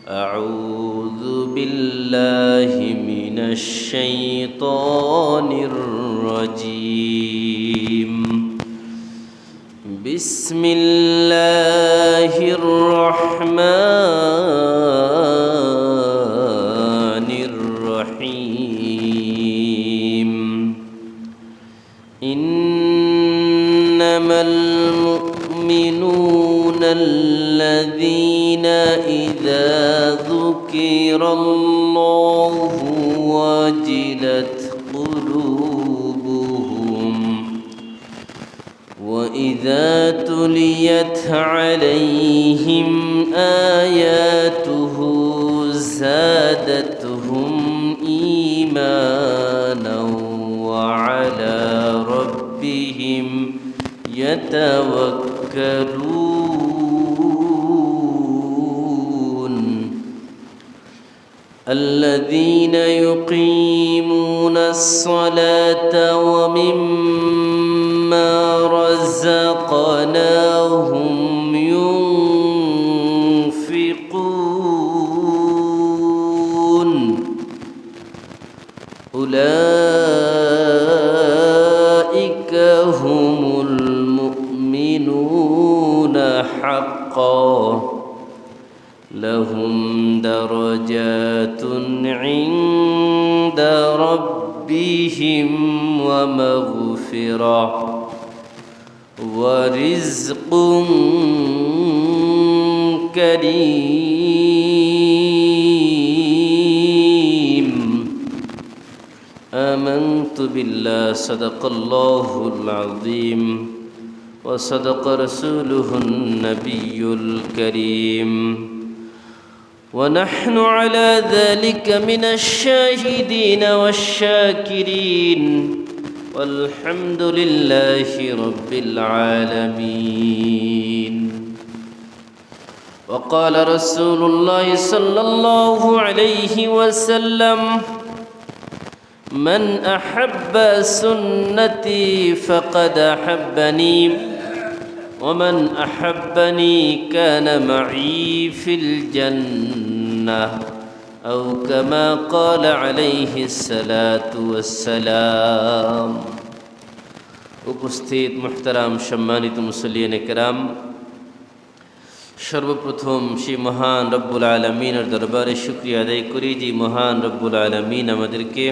أعوذ بالله من الشيطان الرجيم بسم الله الرحمن الرحيم إنما المؤمنون الذين إذا ذكر الله وجلت قلوبهم وإذا تليت عليهم آياته زادتهم إيمانا وعلى ربهم يتوكلون الذين يقيمون الصلاة ومما رزقناهم ينفقون أولئك هم المؤمنون حقا لهم درجات عند ربهم ومغفرة ورزق كريم آمنت بالله صدق الله العظيم وصدق رسوله النبي الكريم ونحن على ذلك من الشاهدين والشاكرين والحمد لله رب العالمين وقال رسول الله صلى الله عليه وسلم من أحب سنتي فقد أحبني ومن أحبني كان معي في الجنة أو كما قال عليه الصلاة والسلام উপস্থিত মুহতারাম সম্মানিত মুসল্লিয়ান কিরাম, সর্বপ্রথম সেই মহান রব্বুল আলামিনের দরবারে শুকরিয়া আদায় করি যে মহান রব্বুল আলামিন আমাদেরকে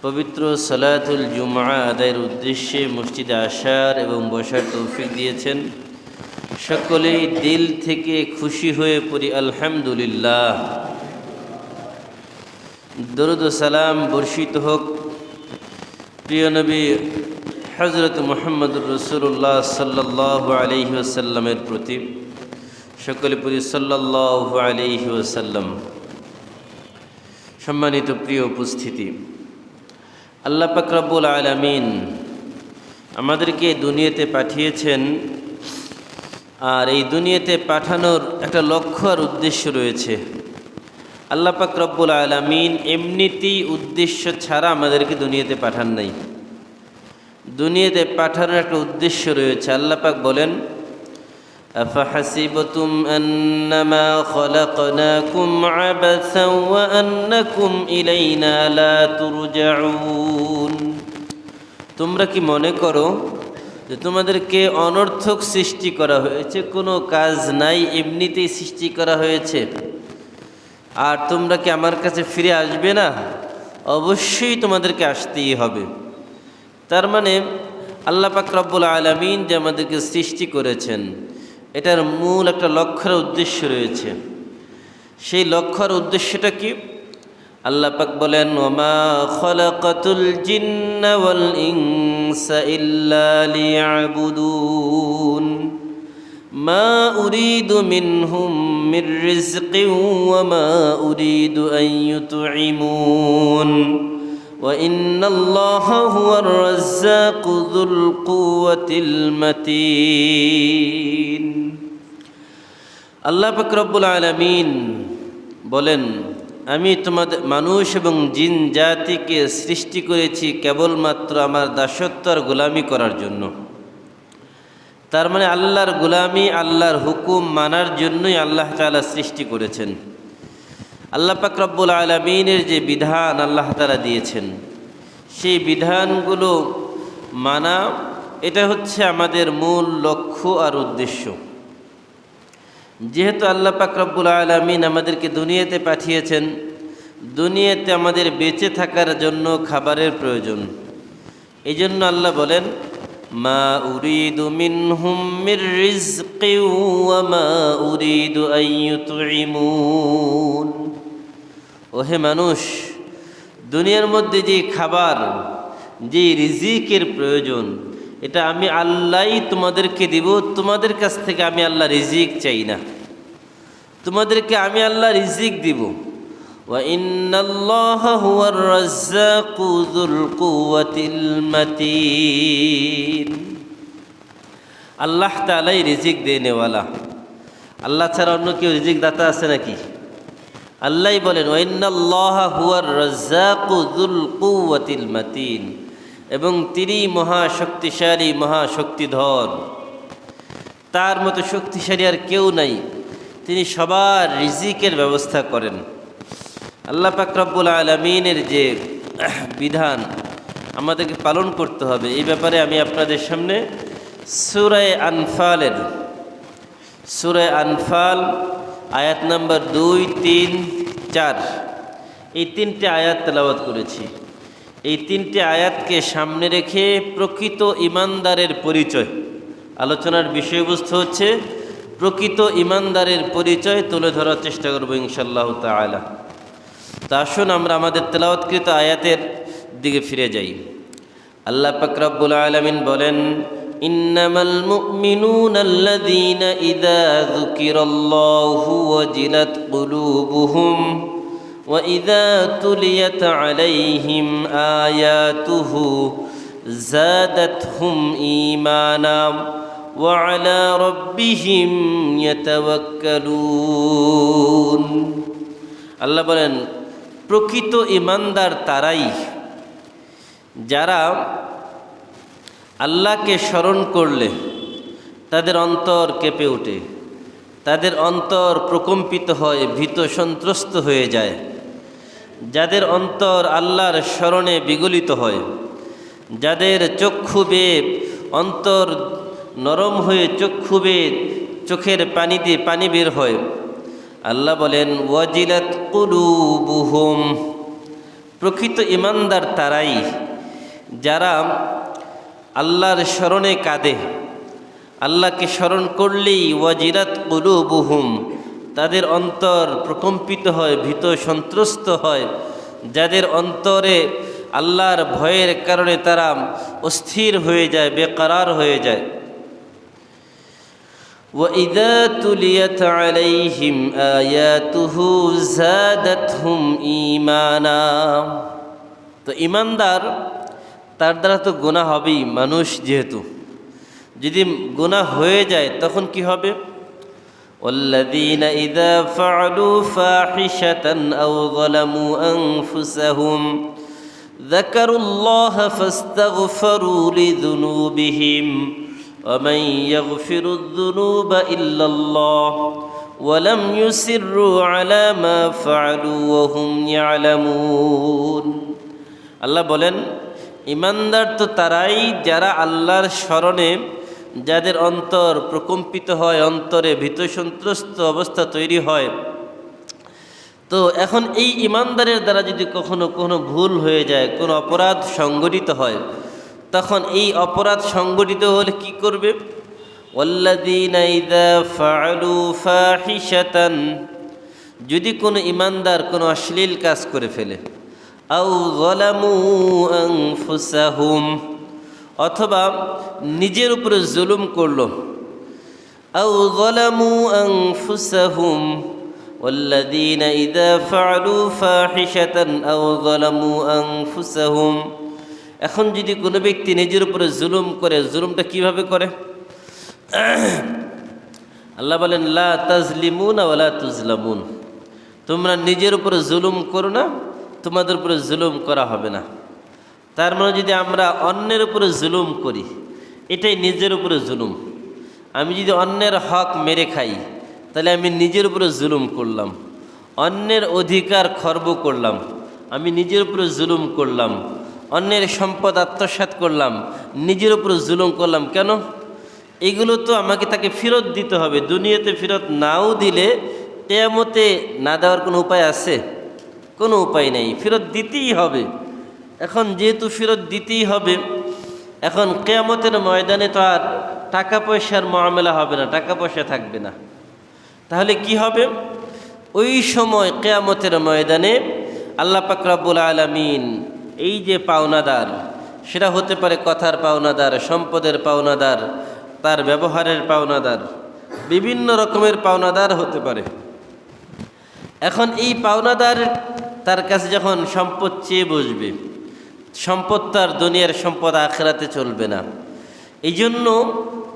পবিত্র সালাতুল জুমআ আদায়ের উদ্দেশ্যে মসজিদে আসার এবং বসার তৌফিক দিয়েছেন। সকলেই দিল থেকে খুশি হয়ে পড়ি আলহামদুলিল্লাহ। দরুদ ও সালাম বর্ষিত হোক প্রিয় নবী হযরত মুহাম্মদুর রাসূলুল্লাহ সাল্লাল্লাহু আলাইহি ওয়াসাল্লামের প্রতি। সকলে পড়ি সাল্লাল্লাহু আলাইহি ওয়াসাল্লাম। সম্মানিত প্রিয় উপস্থিতি, আল্লাহ পাক রব্বুল আলামিন আমাদেরকে দুনিয়াতে পাঠিয়েছেন, আর এই দুনিয়াতে পাঠানোর একটা লক্ষ্য আর উদ্দেশ্য রয়েছে। আল্লাহ পাক রব্বুল আলামিন এমনিতেই উদ্দেশ্য ছাড়া আমাদেরকে দুনিয়াতে পাঠান নাই। দুনিয়াতে পাঠানোর একটা উদ্দেশ্য রয়েছে। আল্লাহ পাক বলেন, আফাহাসিবতুম আন্নামা খলাকনাকুম আবাসান ওয়া আন্নাকুম ইলাইনা লা তুরজাউন। তোমরা কি মনে করো যে তোমাদেরকে অনর্থক সৃষ্টি করা হয়েছে, কোনো কাজ নাই, এমনিতেই সৃষ্টি করা হয়েছে, আর তোমরা কি আমার কাছে ফিরে আসবে না? অবশ্যই তোমাদেরকে আসতেই হবে। তার মানে আল্লাহ পাক রব্বুল আলামিন যে আমাদেরকে সৃষ্টি করেছেন, এটার মূল একটা লক্ষ্যের উদ্দেশ্য রয়েছে। সেই লক্ষ্যের উদ্দেশ্যটা কি? আল্লাহ পাক বলেন, ওমা খলাকাতুল জিন্না ওয়াল ইনসা ইল্লা লিয়াবুদুন মা উরিদু মিনহুম মির রিজকিন ওয়া মা উরিদু আন ইউতঈমুন ওয়া ইন্নাল্লাহা হুয়ার রাজ্জাকু যুল কুওয়াতিল মাতিন। আল্লাহ পাক রব্বুল আলামিন বলেন, আমি তোমাদের মানুষ এবং জিন জাতিকে সৃষ্টি করেছি কেবলমাত্র আমার দাসত্ব আর গোলামি করার জন্য। তার মানে আল্লাহর গোলামি, আল্লাহর হুকুম মানার জন্যই আল্লাহ তাআলা সৃষ্টি করেছেন। আল্লাহ পাক রব্বুল আলামিনের যে বিধান আল্লাহ তাআলা দিয়েছেন, সেই বিধানগুলো মানা, এটা হচ্ছে আমাদের মূল লক্ষ্য আর উদ্দেশ্য। যেহেতু আল্লাহ পাক রব্বুল আলামিন আমাদেরকে দুনিয়াতে পাঠিয়েছেন, দুনিয়াতে আমাদের বেঁচে থাকার জন্য খাবারের প্রয়োজন। এই জন্য আল্লাহ বলেন, মা উরিদু মিনহুম মির রিজকিন ওয়া মা উরিদু আন ইউতঈমুন। ওহে মানুষ, দুনিয়ার মধ্যে যে খাবার, যে রিজিকের প্রয়োজন, এটা আমি আল্লাহই তোমাদেরকে দিব। তোমাদের কাছ থেকে আমি আল্লাহ রিজিক চাই না, তোমাদেরকে আমি আল্লাহ রিজিক দিব। ওয়া ইন্নাল্লাহা হুয়ার রাজ্জাকু যুল কুওয়াতিল মাতিন। আল্লাহ তাআলাই রিজিক দেনেওয়ালা। আল্লাহ ছাড়া অন্য কেউ রিজিক দাতা আছে নাকি? আল্লাহই বলেন, ওয়া ইন্নাল্লাহা হুয়ার রাজ্জাকু যুল কুওয়াতিল মাতিন, এবং তিনি মহাশক্তিশালী, মহাশক্তিধর। তার মতো শক্তিশালী আর কেউ নাই। তিনি সবার রিজিকের ব্যবস্থা করেন। আল্লাহ পাক রব্বুল আলামিনের যে বিধান আমাদেরকে পালন করতে হবে, এই ব্যাপারে আমি আপনাদের সামনে সূরা আনফাল আয়াত নাম্বার 2, 3, 4 এই 3টে আয়াত তেলাওয়াত করেছি। এই 3টে আয়াতকে সামনে রেখে প্রকৃত ঈমানদারের পরিচয়, আলোচনার বিষয়বস্তু হচ্ছে প্রকৃত ঈমানদারের পরিচয় তুলে ধরার চেষ্টা করব ইনশাআল্লাহু তাআলা। তা আসুন আমরা আমাদের তেলাওয়াতকৃত আয়াতের দিকে ফিরে যাই। আল্লাহ পাক রব্বুল আলামিন বলেন, ইন্নামাল মুমিনুনাল্লাযীনা ইযা যুকিরাল্লাহু ওয়াজিলাত কুলুবুহুম ওয়া ইযা তুলিয়াত আলাইহিম আয়াতুহু যাদাতহুম ঈমানা ওয়া আলা রাব্বিহিম ইয়াতাওয়াক্কালুন। আল্লাহ বলেন, প্রকৃত ঈমানদার তারাই যারা আল্লাহকে স্মরণ করলে তাদের অন্তর কেঁপে ওঠে, তাদের অন্তর প্রকম্পিত হয়, ভীত সন্ত্রস্ত হয়ে যায়। যাদের অন্তর আল্লাহর স্মরণে বিগলিত হয়, যাদের চক্ষু বেয়ে, অন্তর নরম হয়ে চক্ষু বেয়ে চোখের পানি দিয়ে পানি বের হয়, আল্লাহ বলেন ওয়াজিলাত কুলুবুহুম, প্রকৃত ঈমানদার তারাই যারা আল্লাহর স্মরণে কাঁদে। আল্লাহকে স্মরণ করলেই ওয়াজিলাত কুলুবুহুম, তাদের অন্তর প্রকম্পিত হয়, ভীত সন্ত্রস্ত হয়। যাদের অন্তরে আল্লাহর ভয়ের কারণে তারা অস্থির হয়ে যায়, বেকরার হয়ে যায়। وَإِذَا تُلِيَتْ عَلَيْهِمْ آيَاتُهُ زَادَتْهُمْ إِيمَانًا। তো ঈমানদার, তার দ্বারা তো গুনাহ হবেই, মানুষ যেহেতু। যদি গুনাহ হয়ে যায় তখন কি হবে? وَالَّذِينَ إِذَا فَعَلُوا فَاحِشَةً أَوْ ظَلَمُوا أَنفُسَهُمْ ذَكَرُوا اللَّهَ فَاسْتَغْفَرُوا لِذُنُوبِهِمْ ومن يغفر الذنوب إلا الله ولم يسروا على ما فعلوا وهم يعلمون। আল্লাহ বলেন, ঈমানদার তো তারাই যারা আল্লাহর স্মরণে, যাদের অন্তর প্রকম্পিত হয়, অন্তরে ভীত সন্ত্রস্ত অবস্থা তৈরি হয়। তো এখন এই ঈমানদারের দ্বারা যদি কখনো কোনো ভুল হয়ে যায়, কোনো অপরাধ সংঘটিত হয়, তখন এই অপরাধ সংগঠিত হলে কি করবে? ওয়াল্লাযীনা ইযা ফাআলু ফাহিশাতান, যদি কোনো ঈমানদার কোনো অশ্লীল কাজ করে ফেলে, আও যালামু আনফুসাহুম, অথবা নিজের উপরে জুলুম করলো, আও যালামু আনফুসাহুম ওয়াল্লাযীনা ইযা ফাআলু ফাহিশাতান আও যালামু আনফুসাহুম। এখন যদি কোনো ব্যক্তি নিজের উপরে জুলুম করে, জুলুমটা কিভাবে করে? আল্লাহ বলেন, লা তাজলিমুনা ওয়ালা তুজলামুন, তোমরা নিজের উপরে জুলুম করো না, তোমাদের উপরে জুলুম করা হবে না। তার মানে যদি আমরা অন্যের উপরে জুলুম করি, এটাই নিজের উপরে জুলুম। আমি যদি অন্যের হক মেরে খাই তাহলে আমি নিজের উপরে জুলুম করলাম, অন্যের অধিকার খর্ব করলাম, আমি নিজের উপরে জুলুম করলাম, অন্যের সম্পদ আত্মসাৎ করলাম, নিজের উপরে জুলুম করলাম। কেন? এগুলো তো আমাকে তাকে ফেরত দিতে হবে। দুনিয়াতে ফেরত নাও দিলে কিয়ামতে না দেওয়ার কোনো উপায় আছে? কোনো উপায় নেই, ফেরত দিতেই হবে। এখন যেহেতু ফেরত দিতেই হবে, এখন কিয়ামতের ময়দানে তো আর টাকা পয়সার মামলা হবে না, টাকা পয়সা থাকবে না। তাহলে কি হবে? ওই সময় কিয়ামতের ময়দানে আল্লাহ পাক রব্বুল আলামিন এই যে পাওনাদার, সেটা হতে পারে কথার পাওনাদার, সম্পদের পাওনাদার, তার ব্যবহারের পাওনাদার, বিভিন্ন রকমের পাওনাদার হতে পারে। এখন এই পাওনাদার তার কাছে যখন সম্পদ চেয়ে বসবে, সম্পদ তার দুনিয়ার সম্পদ আখিরাতে চলবে না। এই জন্য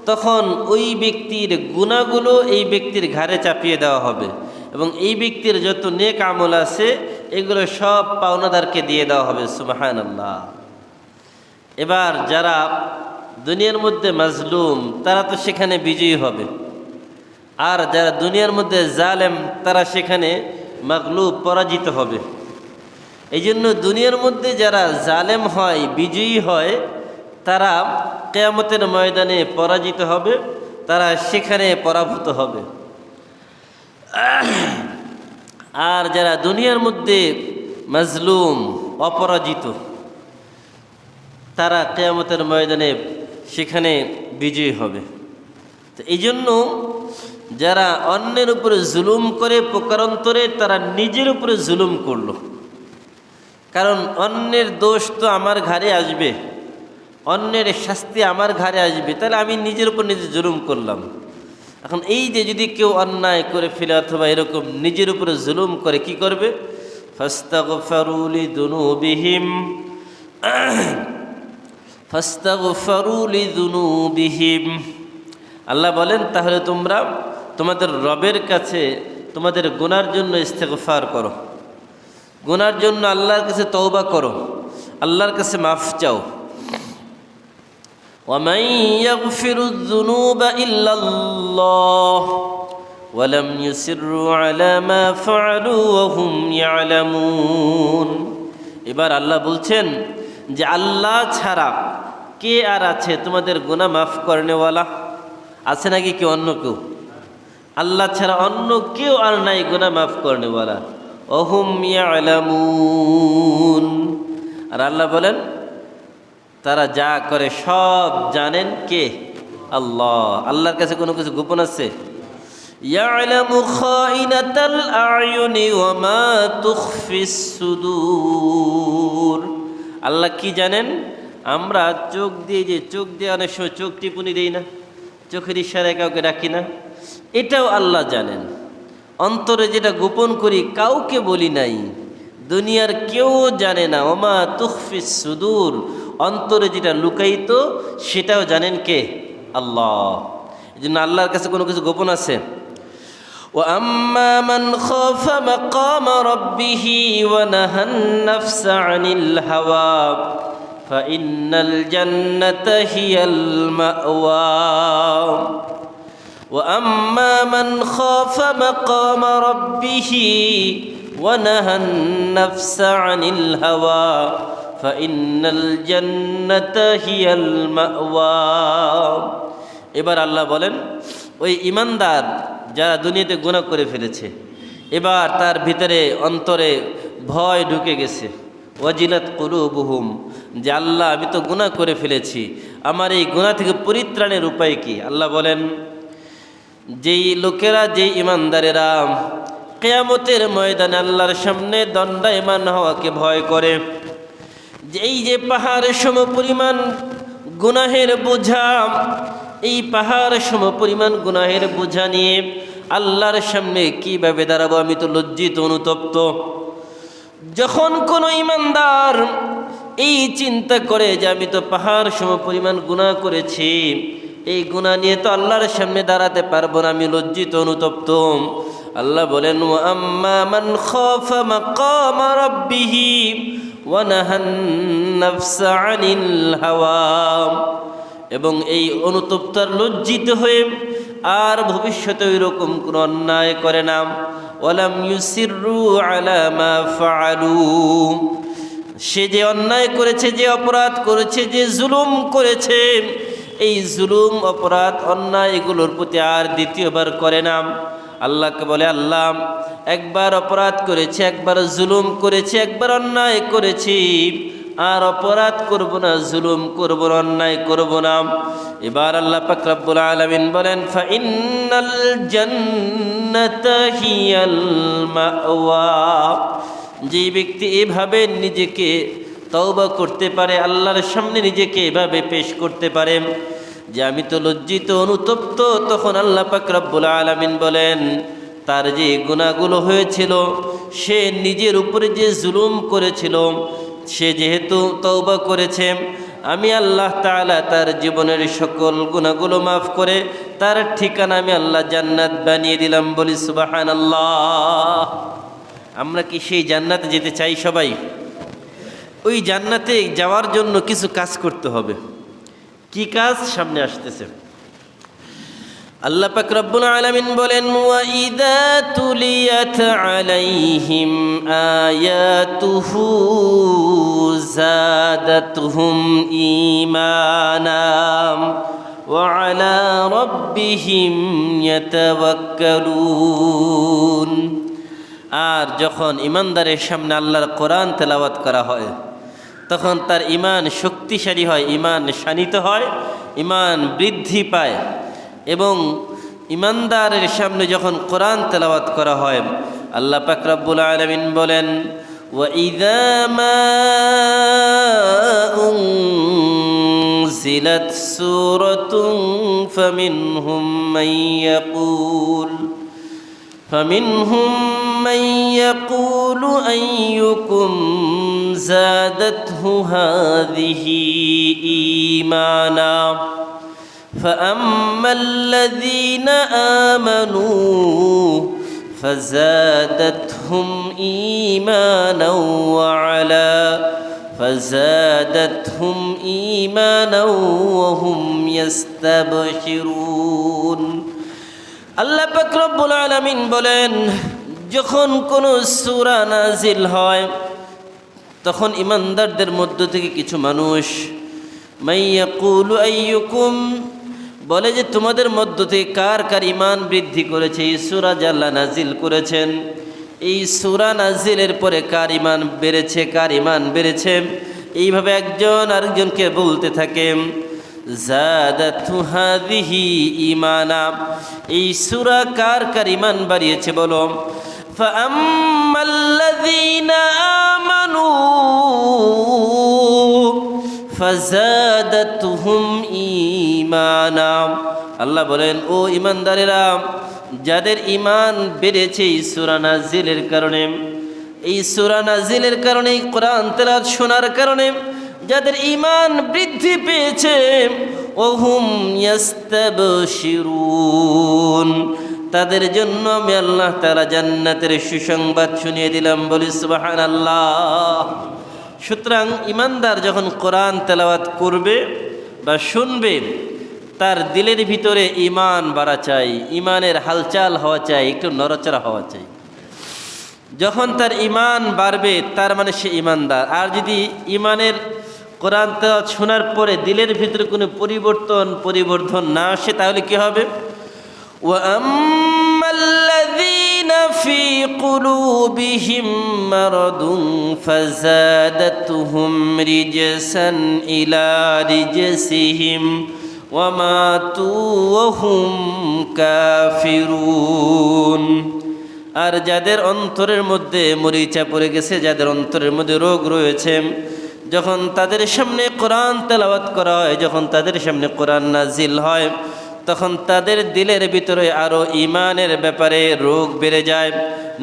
তখন ওই ব্যক্তির গুনাহগুলো এই ব্যক্তির ঘাড়ে চাপিয়ে দেওয়া হবে এবং এই ব্যক্তির যত নেক আমল আছে এগুলো সব পাওনাদারকে দিয়ে দেওয়া হবে। সুবহানাল্লাহ। এবার যারা দুনিয়ার মধ্যে মাজলুম তারা তো সেখানে বিজয়ী হবে, আর যারা দুনিয়ার মধ্যে জালেম তারা সেখানে মাগলুব, পরাজিত হবে। এই জন্য দুনিয়ার মধ্যে যারা জালেম হয়, বিজয়ী হয়, তারা কিয়ামতের ময়দানে পরাজিত হবে, তারা সেখানে পরাভূত হবে। আর যারা দুনিয়ার মধ্যে মাজলুম, অপরাজিত, তারা কিয়ামতের ময়দানে সেখানে বিজয়ী হবে। তো এই জন্য যারা অন্যের উপরে জুলুম করে প্রকারান্তরে তারা নিজের উপরে জুলুম করলো। কারণ অন্যের দোষ তো আমার ঘাড়ে আসবে, অন্যের শাস্তি আমার ঘাড়ে আসবে, তাহলে আমি নিজের উপর নিজে জুলুম করলাম। এখন এই যে যদি কেউ অন্যায় করে ফেলে অথবা এরকম নিজের উপরে জুলুম করে, কি করবে? ফাস্তাগফারু লিযুনুবিহিম ফাস্তাগফারু লিযুনুবিহিম। আল্লাহ বলেন, তাহলে তোমরা তোমাদের রবের কাছে তোমাদের গুনার জন্য ইস্তেগফার করো, গুনার জন্য আল্লাহর কাছে তওবা করো, আল্লাহর কাছে মাফ চাও। وَمَن يَغْفِرُ الذُّنُوبَ إِلَّا اللَّهُ وَلَمْ يُصِرُّوا عَلَى مَا فَعَلُوا وَهُمْ يَعْلَمُونَ। এবার আল্লাহ বলছেন যে আল্লাহ ছাড়া কে আর আছে তোমাদের গুনাহ মাফ করনেওয়ালা? আছে নাকি কেউ? অন্য কেউ? আল্লাহ ছাড়া অন্য কেউ আর নাই গুনাহ মাফ করনেওয়ালা। ওহুম ইয়ালামুন। আর আল্লাহ বলেন তারা যা করে সব জানেন কে? আল্লাহ। আল্লাহর কাছে কোনো কিছু গোপন আছে? ইয়ালামু খাইনাতাল আয়ুনি ওয়া মা তুখফিস সুদূর। আল্লাহ কি জানেন? আমরা চোখ দিয়ে অনেক সময় চোখ টিপুনি দেই না, চোখের ইশারায় কাউকে রাখি না, এটাও আল্লাহ জানেন। অন্তরে যেটা গোপন করি কাউকে বলি নাই, দুনিয়ার কেউ জানে না। ওমা তুখফিস সুদূর, অন্তরে যেটা লুকায়িত সেটাও জানেন কে? আল্লাহ। এই জন্য আল্লাহর কাছে কোনো কিছু গোপন আছে? وَأَمَّا مَنْ خَافَ مَقَامَ رَبِّهِ وَنَهَى النَّفْسَ عَنِ الْهَوَى فَإِنَّ الْجَنَّةَ هِيَ الْمَأْوَى وَأَمَّا مَنْ خَافَ مَقَامَ رَبِّهِ وَنَهَى النَّفْسَ عَنِ الْهَوَى فَإِنَّ الْجَنَّةَ هِيَ الْمَأْوَى। এবার আল্লাহ বলেন ওই ইমানদার যারা দুনিয়াতে গুনাহ করে ফেলেছে, এবার তার ভিতরে অন্তরে ভয় ঢুকে গেছে, ওয়াজিলাত কুলুবুহুম, যে আল্লাহ আমি তো গুনাহ করে ফেলেছি, আমার এই গুনাহ থেকে পরিত্রাণের উপায় কি? আল্লাহ বলেন যেই লোকেরা, যেই ইমানদারেরা কিয়ামতের ময়দানে আল্লাহর সামনে দণ্ডায়মান হওয়াকে ভয় করে, এই যে পাহাড় সমপরিমাণ গুনাহের বোঝা, এই পাহাড় সমপরিমাণ গুনাহের বোঝা নিয়ে আল্লাহর সামনে কিভাবে দাঁড়াবো, আমি তো লজ্জিত, অনুতপ্ত। যখন কোনো ইমানদার এই চিন্তা করে যে আমি তো পাহাড় সমপরিমাণ গুনাহ করেছি, এই গুনাহ নিয়ে তো আল্লাহর সামনে দাঁড়াতে পারবো না, আমি লজ্জিত, অনুতপ্ত। আল্লাহ বলেন ওয়া আম্মা মান খাফা মাকামা রাব্বিহি ওয়া নাহান নাফসা আনিল হাওয়া। এবং এই অনুতপ্তার লজ্জিত হয়ে আর ভবিষ্যতে ওই রকম কোনো অন্যায় করে না। ওয়ালাম ইউসিররু আলা মা ফাআলু, সে যে অন্যায় করেছে, যে অপরাধ করেছে, যে জুলুম করেছে, এই জুলুম অপরাধ অন্যায় এগুলোর প্রতি আর দ্বিতীয়বার করে না। আল্লাহকে বলে, আল্লাহ একবার অপরাধ করেছে, একবার জুলুম করেছে, একবার অন্যায় করেছি, আর অপরাধ করব না, জুলুম করব না, অন্যায় করব না। এবার আল্লাহ পাক রব্বুল আলামিন বলেন, ফাইন্নাল জান্নাতা হিয়াল মাওয়া, যে ব্যক্তি এভাবে নিজেকে তওবা করতে পারে, আল্লাহর সামনে নিজেকে এভাবে পেশ করতে পারে যে আমি তো লজ্জিত, অনুতপ্ত, তখন আল্লাহ পাক রব্বুল আলামিন বলেন তার যে গুনাহগুলো হয়েছিল, সে নিজের উপরে যে জুলুম করেছিল, সে যেহেতু তওবা করেছে, আমি আল্লাহ তাআলা তার জীবনের সকল গুনাহগুলো মাফ করে তার ঠিকানা আমি আল্লাহ জান্নাত বানিয়ে দিলাম। বলি সুবহানাল্লাহ। আমরা কি সেই জান্নাতে যেতে চাই সবাই? ওই জান্নাতে যাওয়ার জন্য কিছু কাজ করতে হবে। কি কাজ? সামনে আসতেছে। আল্লাহ পাক রব্বুল আলামিন বলেন, ওয়া ইযা তুলিয়াত আলাইহিম আয়াতুহু যাদাতুহুম ঈমানা ওয়া আলা রাব্বিহিম ইয়াতাওয়াক্কালুন। আর যখন ইমানদারের সামনে আল্লাহর কোরআন তেলাওয়াত করা হয়, তখন তার ঈমান শক্তিশালী হয়, ঈমান শানিত হয়, ঈমান বৃদ্ধি পায়। এবং ইমানদারের সামনে যখন কোরআন তেলাওয়াত করা হয়, আল্লাহ পাক রব্বুল আলামিন বলেন, ওয়া ইযা মা উনজিলাত সূরাতুন ফামিনহুম মান ইয়াকুলু আইয়ুকুম যাদাতহু হাযিহি ঈমানা فأما الذين آمنوا فزادتهم إيمانا وهم يستبشرون। আল্লাহ পাক রব্বুল আলামিন বলেন, যখন কোনো সূরা নাজিল হয়, তখন ইমানদারদের মধ্য থেকে কিছু মানুষ মাইয়াকুলু আইয়ুকুম বলে যে তোমাদের মধ্য থেকে কার কার ঈমান বৃদ্ধি করেছে এই সূরা আল্লাহ নাজিল করেছেন, এই সূরা নাজিলের পরে কার ঈমান বেড়েছে, কার ঈমান বেড়েছে, এইভাবে একজন আরেকজনকে বলতে থাকে, যাদাতু হাযিহি ঈমানা, এই সূরা কার কার ঈমান বাড়িয়েছে বলো। ফাআম্মাল্লাযীনা আমানু ফাযাদাতুহুম ঈমানা, আল্লাহ বলেন ও ঈমানদারেরা, যাদের ঈমান বেড়েছে এই সূরা নাজিলের কারণে, এই সূরা নাজিলের কারণে, কোরআন তেলাওয়াত শোনার কারণে যাদের ঈমান বৃদ্ধি পেয়েছে, ওহুম ইয়াস্তাবশিরুন, তাদের জন্য আমি আল্লাহ তাআলা জান্নাতের সুসংবাদ শুনিয়ে দিলাম। বলি সুবহানাল্লাহ। সুতরাং ইমানদার যখন কোরআন তেলাওয়াত করবে বা শুনবে, তার দিলের ভিতরে ঈমান বাড়া চাই, ঈমানের হালচাল হওয়া চাই, একটু নড়াচড়া হওয়া চাই। যখন তার ঈমান বাড়বে তার মানে সে ঈমানদার। আর যদি ঈমানের কোরআন তেলাওয়াত শোনার পরে দিলের ভিতরে কোনো পরিবর্ধন না আসে, তাহলে কি হবে? ওয়া আম্মাল্লাযীনা ফি কুলুবিহিম মারাদুন ফাযাদাতুহুম রিজসান ইলা রিজসিহিম ওয়া মাতু ওয়া হুম কাফিরুন। আর যাদের অন্তরের মধ্যে মরিচা পড়ে গেছে, যাদের অন্তরের মধ্যে রোগ রয়েছে, যখন তাদের সামনে কোরআন তেলাওয়াত করা হয়, যখন তাদের সামনে কোরআন নাজিল হয়, তখন তাদের দিলের ভিতরে আরও ঈমানের ব্যাপারে রোগ বেড়ে যায়,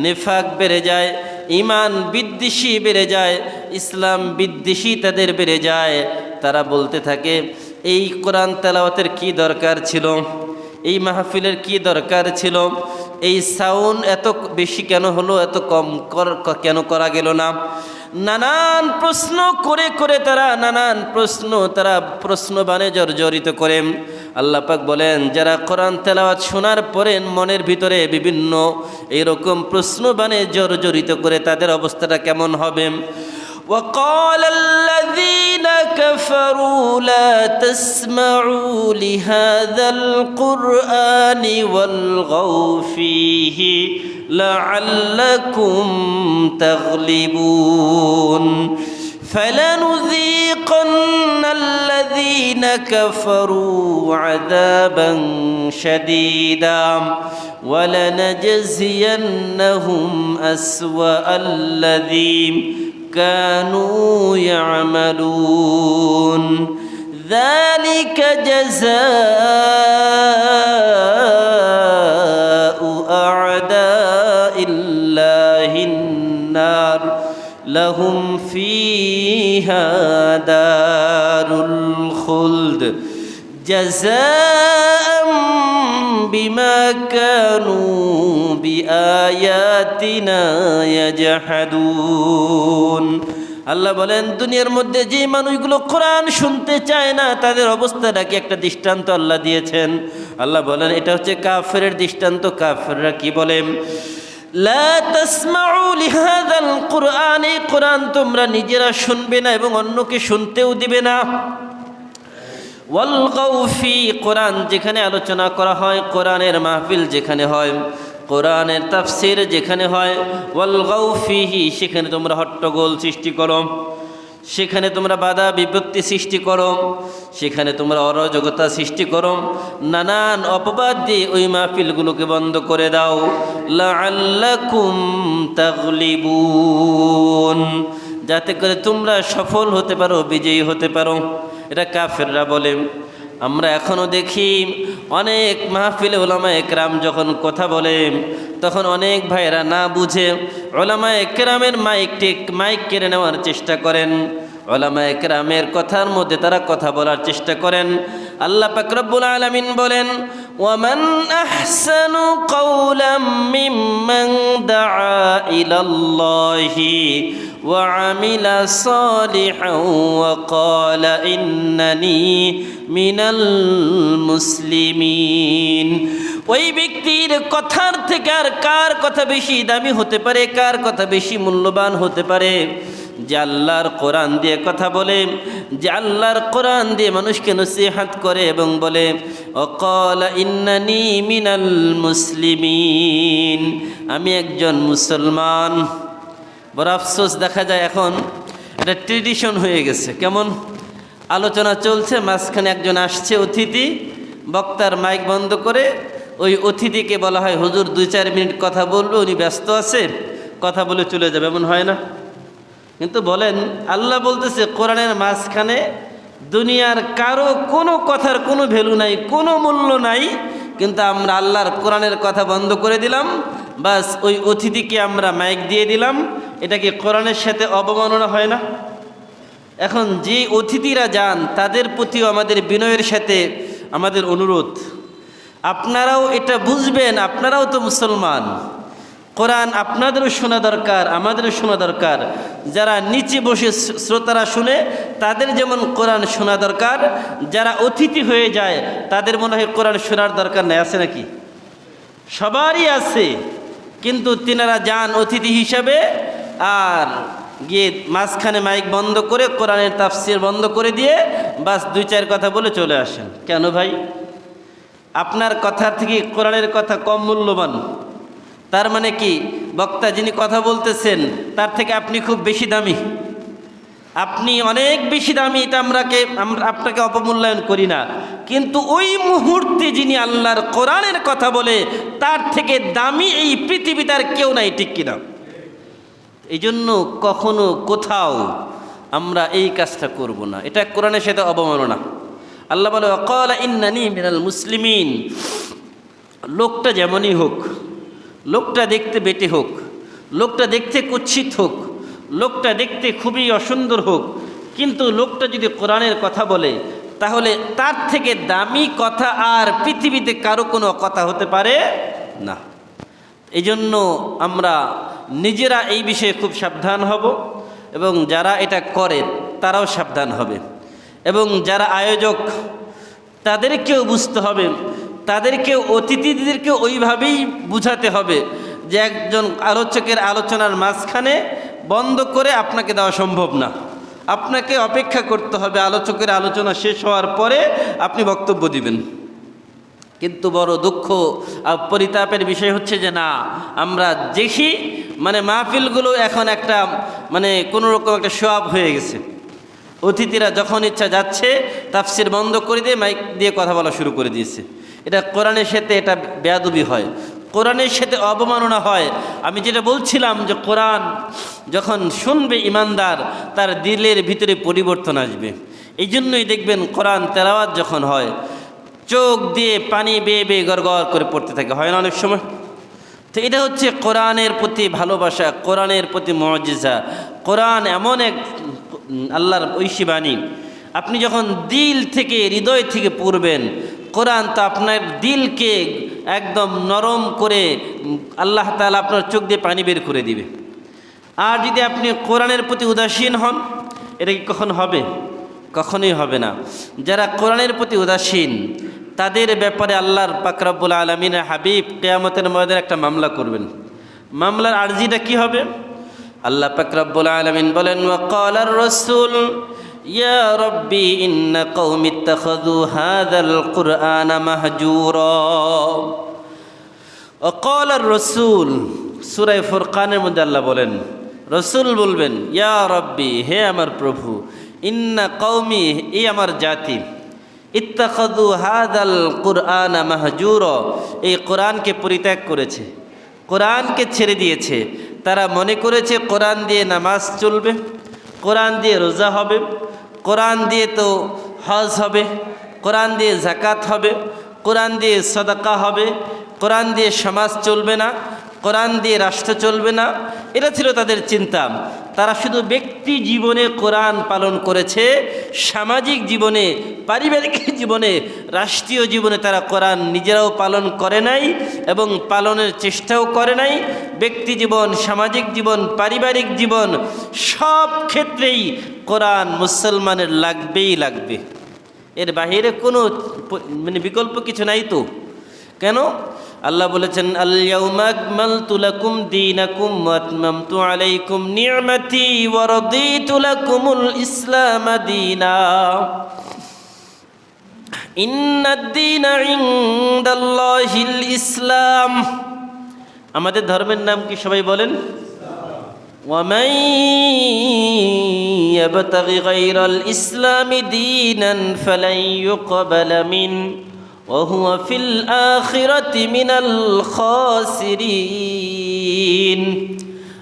নিফাক বেড়ে যায়, ঈমান বিদ্বেষী বেড়ে যায়, ইসলাম বিদ্বেষী তাদের বেড়ে যায়। তারা বলতে থাকে, এই কোরআন তেলাওয়াতের কি দরকার ছিল, এই মাহফিলের কি দরকার ছিল, এই সাউন্ড এত বেশি কেন হলো, এত কম কেন করা গেল না। নানান প্রশ্ন করে করে তারা প্রশ্নবাণে জর্জরিত করে। আল্লাহ পাক বলেন, যারা কোরআন তেলাওয়াত শোনার পরে মনের ভিতরে বিভিন্ন এরকম প্রশ্নবাণে জর্জরিত করে, তাদের অবস্থাটা কেমন হবে? وقال الذين كفروا لا تسمعوا لهذا القرآن والغوا فيه لعلكم تغلبون فلنذيقن الذين كفروا عذابا شديدا ولنجزينهم أسوأ الذي كانوا يعملون ذلك جزاء أعداء الله النار لهم فيها دار الخلد جزاء بما كانوا بآياتنا يجحدون। আল্লাহ বলেন, দুনিয়ার মধ্যে যে মানুষগুলো কোরআন শুনতে চায় না, তাদের অবস্থাটা কি একটা দৃষ্টান্ত আল্লাহ দিয়েছেন। আল্লাহ বলেন, এটা হচ্ছে কাফেরের দৃষ্টান্ত। কাফেররা কি বলে? লা তাসমাউ লিহাযাল কুরআন, এই কোরআন তোমরা নিজেরা শুনবে না এবং অন্যকে শুনতেও দিবে না। ওয়ালগাউ ফি, কোরআন যেখানে আলোচনা করা হয়, কোরআনের মাহফিল যেখানে হয়, কোরআনের তাফসির যেখানে হয়, ওয়ালগাউ ফিহি, সেখানে তোমরা হট্টগোল সৃষ্টি করো, সেখানে তোমরা বাধা বিপত্তি সৃষ্টি করো, সেখানে তোমরা অরাজকতা সৃষ্টি করো, নানান অপবাদ দিয়ে ওই মাহফিলগুলোকে বন্ধ করে দাও। লাআল্লাকুম তাগলিবুন, যাতে করে তোমরা সফল হতে পারো, বিজয়ী হতে পারো। এটা কাফেররা বলে। আমরা এখনও দেখি অনেক মাহফিলে ওলামায়ে কেরাম যখন কথা বলে, তখন অনেক ভাইয়েরা না বুঝে ওলামায়ে কেরামের মাইক কেড়ে নেওয়ার চেষ্টা করেন। ওলামায়ে কেরামের কথার মধ্যে তারা কথা বলার চেষ্টা করেন। আল্লাহ পাক রব্বুল আলামিন বলেন, ওয়ামান আহসানু কাওলাম মিম্মান দাআ ইলাল্লাহি وعمل صالحا وقال إنني من المسلمين। ওই ব্যক্তির কথার থেকে আর কার কথা বেশি দামি হতে পারে, কার কথা বেশি মূল্যবান হতে পারে? যে আল্লাহর কোরআন দিয়ে কথা বলে, যে আল্লাহর কোরআন দিয়ে মানুষকে নসিহত করে এবং বলে ওয়াকালা ইন্নানি মিনাল মুসলিমিন, আমি একজন মুসলমান। বড় আফসোস, দেখা যায় এখন এটা ট্রেডিশন হয়ে গেছে। কেমন? আলোচনা চলছে, মাঝখানে একজন আসছে অতিথি, বক্তার মাইক বন্ধ করে ওই অতিথিকে বলা হয়, হুজুর 2-4 মিনিট কথা বলবে, উনি ব্যস্ত আছে, কথা বলে চলে যাবে। এমন হয় না? কিন্তু বলেন, আল্লাহ বলতেছে কোরআনের মাঝখানে দুনিয়ার কারো কোনো কথার কোনো ভ্যালু নাই, কোনো মূল্য নাই, কিন্তু আমরা আল্লাহর কোরআনের কথা বন্ধ করে দিলাম, বাস ওই অতিথিকে আমরা মাইক দিয়ে দিলাম। এটা কি কোরআনের সাথে অবমাননা হয় না? এখন যে অতিথিরা যান, তাদের প্রতিও আমাদের বিনয়ের সাথে আমাদের অনুরোধ, আপনারাও এটা বুঝবেন, আপনারাও তো মুসলমান। কোরআন আপনাদেরও শোনা দরকার, আমাদেরও শোনা দরকার। যারা নিচে বসে শ্রোতারা শুনে, তাদের যেমন কোরআন শোনা দরকার, যারা অতিথি হয়ে যায় তাদের মনে হয় কোরআন শোনার দরকার নেই। আছে নাকি? সবারই আছে, কিন্তু তিনারা যান অতিথি হিসাবে, আর গিয়ে মাঝখানে মাইক বন্ধ করে কোরআনের তাফসির বন্ধ করে দিয়ে বাস 2-4 কথা বলে চলে আসেন। কেন ভাই? আপনার কথা থেকে কোরআনের কথা কম মূল্যবান? তার মানে কি বক্তা যিনি কথা বলতেছেন তার থেকে আপনি খুব বেশি দামি? আপনি অনেক বেশি দামি, এটা আমরা আপনাকে অপমূল্যায়ন করি না, কিন্তু ওই মুহূর্তে যিনি আল্লাহর কোরআনের কথা বলে, তার থেকে দামি এই পৃথিবীতে আর কেউ নাই। ঠিক কিনা? এই জন্য কখনো কোথাও আমরা এই কাজটা করব না, এটা কোরআনের সাথে অবমাননা। আল্লাহ বলে ওয়াকালা ইন্নানি মিনাল মুসলিমিন। লোকটা যেমনই হোক, লোকটা দেখতে বেটে হোক, লোকটা দেখতে কুৎসিত হোক, লোকটা দেখতে খুবই অসুন্দর হোক, কিন্তু লোকটা যদি কোরআনের কথা বলে, তাহলে তার থেকে দামি কথা আর পৃথিবীতে কারো কোনো কথা হতে পারে না। এই জন্য আমরা নিজেরা এই বিষয়ে খুব সাবধান হব। এবং যারা এটা করে তারাও সাবধান হবে, এবং যারা আয়োজক তাদেরকেও বুঝতে হবে, তাদেরকেও অতিথিদেরকে ওইভাবেই বুঝাতে হবে যে একজন আলোচকের আলোচনার মাঝখানে বন্ধ করে আপনাকে দেওয়া সম্ভব না। আপনাকে অপেক্ষা করতে হবে আলোচকের আলোচনা শেষ হওয়ার পরে আপনি বক্তব্য দিবেন। কিন্তু বড় দুঃখ আর পরিতাপের বিষয় হচ্ছে যে না, আমরা দেখি মাহফিলগুলো এখন একটা কোনো রকম একটা শো আপ হয়ে গেছে। অতিথিরা যখন ইচ্ছা যাচ্ছে তাফসির বন্ধ করে দিয়ে মাইক দিয়ে কথা বলা শুরু করে দিয়েছে। এটা কোরআনের সাথে এটা বেয়াদবি হয়, কোরআনের সাথে অবমাননা হয়। আমি যেটা বলছিলাম যে কোরআন যখন শুনবে ইমানদার, তার দিলের ভিতরে পরিবর্তন আসবে। এই জন্যই দেখবেন কোরআন তেলাওয়াত যখন হয় চোখ দিয়ে পানি বেয়ে বেয়ে গড়গড় করে পড়তে থাকে, হয় না অনেক সময়? তো এটা হচ্ছে কোরআনের প্রতি ভালোবাসা, কোরআনের প্রতি মুআজিজা। কোরআন এমন এক আল্লাহর ঐশী বাণী, আপনি যখন দিল থেকে হৃদয় থেকে পড়বেন কোরআন, তো আপনার দিলকে একদম নরম করে আল্লাহ তাআলা আপনার চোখ দিয়ে পানি বের করে দিবে। আর যদি আপনি কোরআনের প্রতি উদাসীন হন, এটা কি কখন হবে? কখনোই হবে না। যারা কোরআনের প্রতি উদাসীন তাদের ব্যাপারে আল্লাহর পাক রব্বুল আলামিনের হাবিব কিয়ামতের ময়দানে একটা মামলা করবেন। মামলার আরজিটা কি হবে? আল্লাহ পাক রব্বুল আলামিন বলেন, ওয়াকালার রাসূল ইয়া রব্বি ইন্না কওমি ইত্তাখাযু হাযাল কুরআনা মাহজুরা। ওয়াকালার রাসূল, সূরা ফুরকানের মধ্যে আল্লাহ বলেন, রাসূল বলবেন, ইয়া রব্বি, হে আমার প্রভু, ইন্না কওমি, এই আমার জাতি, ইত্তাখাযু হাযাল কুরআনা মাহজুরা, এই কোরআনকে পরিত্যাগ করেছে, কোরআনকে ছেড়ে দিয়েছে। তারা মনে করেছে কোরআন দিয়ে নামাজ চলবে, কোরআন দিয়ে রোজা হবে, কোরআন দিয়ে তো হজ হবে, কোরআন দিয়ে যাকাত হবে, কোরআন দিয়ে সাদাকা হবে, কোরআন দিয়ে সমাজ চলবে না, কোরআন দিয়ে রাষ্ট্র চলবে না। এটা ছিল তাদের চিন্তা। তারা শুধু ব্যক্তি জীবনে কোরআন পালন করেছে, সামাজিক জীবনে, পারিবারিক জীবনে, রাষ্ট্রীয় জীবনে তারা কোরআন নিজেরাও পালন করে নাই এবং পালনের চেষ্টাও করে নাই। ব্যক্তি জীবন, সামাজিক জীবন, পারিবারিক জীবন, সব ক্ষেত্রেই কোরআন মুসলমানের লাগবেই লাগবে। এর বাহিরে কোনো বিকল্প কিছু নাই। তো কেন? আল্লাহ বলেছেন, আল ইয়াউমা আকমালতু লাকুম দীনাকুম ওয়া আতমামতু আলাইকুম নি'মাতি ওয়া রাদিতু লাকুমুল ইসলাম দীনা ইন্নাদ দীনা ইনদাল্লাহিল ইসলাম। আমাদের ধর্মের নাম কি সবাই বলেন? ওয়া মান ইয়াবতাগি গায়রাল ইসলামি দীনান ফালান ইউকবালা মিন وهو في الآخرة من الخاسرين।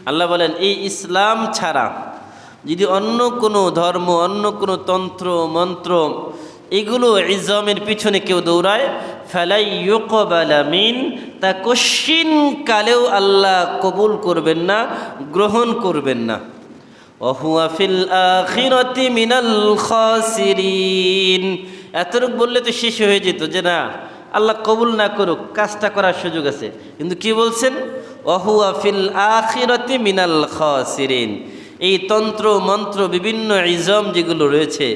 আল্লাহ বলেন, এই ইসলাম ছাড়া যদি অন্য কোনো ধর্ম, অন্য কোনো তন্ত্র মন্ত্র, এগুলো ইজমের পিছনে কেউ দৌড়ায়, ফালাই ইউকবালা মিন, তা কশিন কালেও আল্লাহ কবুল করবেন না, গ্রহণ করবেন না। ওহুয়া ফিল আখিরাতি মিনাল খাসিরিন। এতটুকু বললে তো শেষ হয়ে যেত যে না, আল্লাহ কবুল না করুক, কাজটা করার সুযোগ আছে। কিন্তু কি বলছেন? ওহুয়া ফিল আখিরাতি মিনাল খাসিরিন। এই তন্ত্র মন্ত্র, বিভিন্ন ইজম যেগুলো রয়েছে,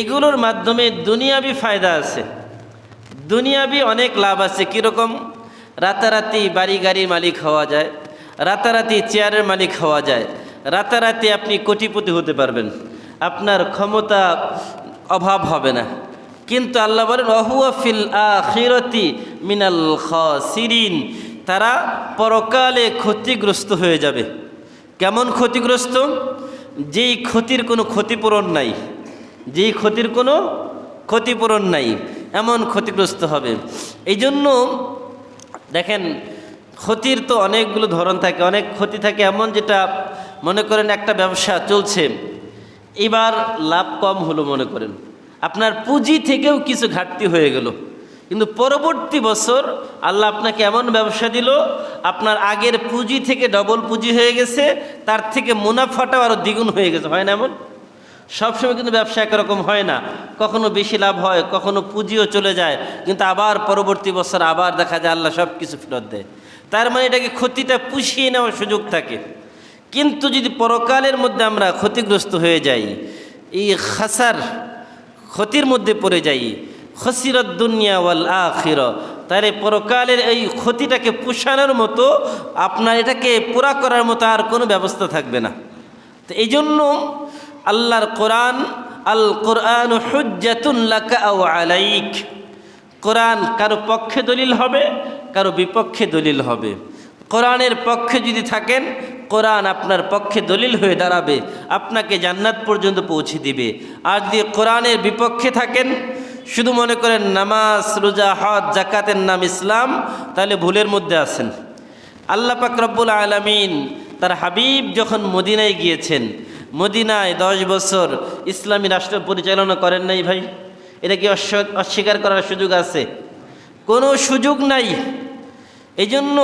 এগুলোর মাধ্যমে দুনিয়াবি ফায়দা আছে, দুনিয়াবি অনেক লাভ আছে। কীরকম? রাতারাতি বাড়ি গাড়ির মালিক হওয়া যায়, রাতারাতি চেয়ারের মালিক হওয়া যায়, রাতারাতি আপনি কোটিপতি হতে পারবেন, আপনার ক্ষমতা অভাব হবে না। কিন্তু আল্লাহ বলেন, ওহুয়া ফিল আখিরাতি মিনাল খাসিরিন, তারা পরকালে ক্ষতিগ্রস্ত হয়ে যাবে। কেমন ক্ষতিগ্রস্ত? যেই ক্ষতির কোনো ক্ষতিপূরণ নাই, যেই ক্ষতির কোনো ক্ষতিপূরণ নাই, এমন ক্ষতিগ্রস্ত হবে। এই জন্য দেখেন, ক্ষতির তো অনেকগুলো ধরন থাকে। অনেক ক্ষতি থাকে এমন, যেটা মনে করেন একটা ব্যবসা চলছে, এবার লাভ কম হলো, মনে করেন আপনার পুঁজি থেকেও কিছু ঘাটতি হয়ে গেল, কিন্তু পরবর্তী বছর আল্লাহ আপনাকে এমন ব্যবসা দিল, আপনার আগের পুঁজি থেকে ডবল পুঁজি হয়ে গেছে, তার থেকে মুনাফাটাও আরও দ্বিগুণ হয়ে গেছে। হয় না এমন? সবসময় কিন্তু ব্যবসা একরকম হয় না, কখনো বেশি লাভ হয়, কখনো পুঁজিও চলে যায়, কিন্তু আবার পরবর্তী বছর আবার দেখা যায় আল্লাহ সব কিছু ফেরত দেয়। তার মানে এটাকে ক্ষতিটা পুষিয়ে নেওয়ার সুযোগ থাকে। কিন্তু যদি পরকালের মধ্যে আমরা ক্ষতিগ্রস্ত হয়ে যাই, এই খাসার ক্ষতির মধ্যে পড়ে যাই, খসিরত দুনিয়া ওয়াল আখিরা, তাহলে পরকালের এই ক্ষতিটাকে পোষানোর মতো, আপনার এটাকে পুরা করার মতো আর কোনো ব্যবস্থা থাকবে না। তো এই জন্য আল্লাহর কোরআন, আল কোরআন হুজ্জাতুন লাকা আও আলাইক, কোরআন কারো পক্ষে দলিল হবে, কারো বিপক্ষে দলিল হবে। কোরআনের পক্ষে যদি থাকেন, কোরআন আপনার পক্ষে দলিল হয়ে দাঁড়াবে, আপনাকে জান্নাত পর্যন্ত পৌঁছে দিবে। আর যদি কোরআনের বিপক্ষে থাকেন, শুধু মনে করেন নামাজ, রোজা, হজ, জাকাতের নাম ইসলাম, তাহলে ভুলের মধ্যে আছেন। আল্লাহ পাক রব্বুল আলামিন তার হাবিব যখন মদিনায় গিয়েছেন, মদিনায় 10 বছর ইসলামী রাষ্ট্র পরিচালনা করেন নাই ভাই? এটা কি অস্বীকার করার সুযোগ আছে? কোনো সুযোগ নাই। এই জন্য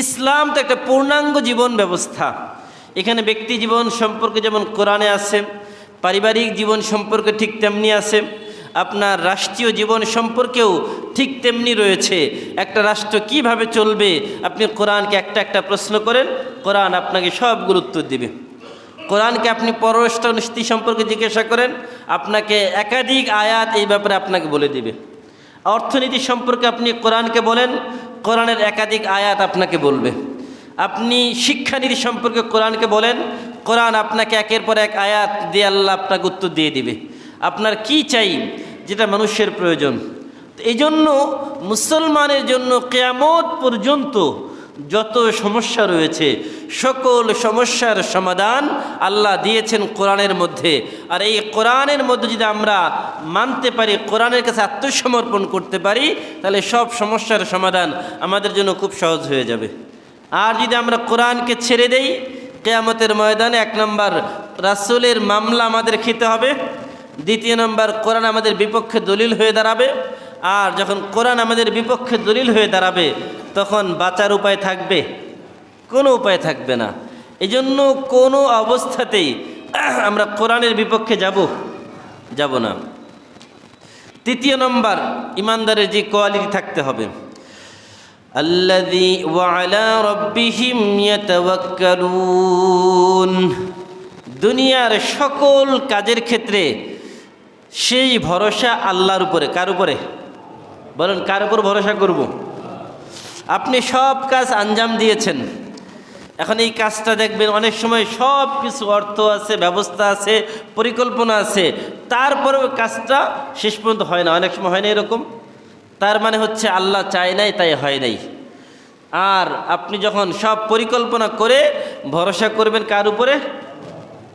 ইসলাম তো একটা পূর্ণাঙ্গ জীবন ব্যবস্থা। এখানে ব্যক্তি জীবন সম্পর্কে যেমন কোরআনে আছে, পারিবারিক জীবন সম্পর্কে ঠিক তেমনি আছে, আপনার রাষ্ট্রীয় জীবন সম্পর্কেও ঠিক তেমনি রয়েছে। একটা রাষ্ট্র কিভাবে চলবে, আপনি কোরআনকে একটা একটা প্রশ্ন করেন, কোরআন আপনাকে সবগুলো উত্তর দিবে। কোরআনকে আপনি পররাষ্ট্রনীতি সম্পর্কে জিজ্ঞাসা করেন, আপনাকে একাধিক আয়াত এই ব্যাপারে আপনাকে বলে দিবে। অর্থনীতি সম্পর্কে আপনি কোরআনকে বলেন, কোরআনের একাধিক আয়াত আপনাকে বলবে। আপনি শিক্ষানীতি সম্পর্কে কোরআনকে বলেন, কোরআন আপনাকে একের পর এক আয়াত দিয়ে আল্লাহ আপনাকে উত্তর দিয়ে দিবে। আপনার কি চাই, যেটা মানুষের প্রয়োজন। এই জন্য মুসলমানের জন্য কিয়ামত পর্যন্ত যত সমস্যা রয়েছে, সকল সমস্যার সমাধান আল্লাহ দিয়েছেন কোরআনের মধ্যে। আর এই কোরআনের মধ্যে যদি আমরা মানতে পারি, কোরআনের কাছে আত্মসমর্পণ করতে পারি, তাহলে সব সমস্যার সমাধান আমাদের জন্য খুব সহজ হয়ে যাবে। আর যদি আমরা কোরআনকে ছেড়ে দেই, কিয়ামতের ময়দানে 1 নম্বর রাসূলের মামলা আমাদের খেতে হবে, 2 নম্বর কোরআন আমাদের বিপক্ষে দলিল হয়ে দাঁড়াবে। আর যখন কোরআন আমাদের বিপক্ষে দলিল হয়ে দাঁড়াবে, তখন বাঁচার উপায় থাকবে? কোনো উপায় থাকবে না। এই জন্য কোনো অবস্থাতেই আমরা কোরআনের বিপক্ষে যাব না। 3 নম্বর, ইমানদারের যে কোয়ালিটি থাকতে হবে, আল্লাযী ওয়া আলা রাব্বিহিম ইয়াতাওয়াক্কালুন, দুনিয়ার সকল কাজের ক্ষেত্রে সেই ভরসা আল্লাহর উপরে। কার উপরে বলেন? কার উপর ভরসা করব? আপনি সব কাজ আঞ্জাম দিয়েছেন, এখন এই কাজটা দেখবেন অনেক সময় সব কিছু অর্থ আছে, ব্যবস্থা আছে, পরিকল্পনা আছে, তারপরেও কাজটা শেষ পর্যন্ত হয় না। অনেক সময় হয় না এরকম? তার মানে হচ্ছে আল্লাহ চায় নাই, তাই হয় নাই। আর আপনি যখন সব পরিকল্পনা করে ভরসা করবেন কার উপরে,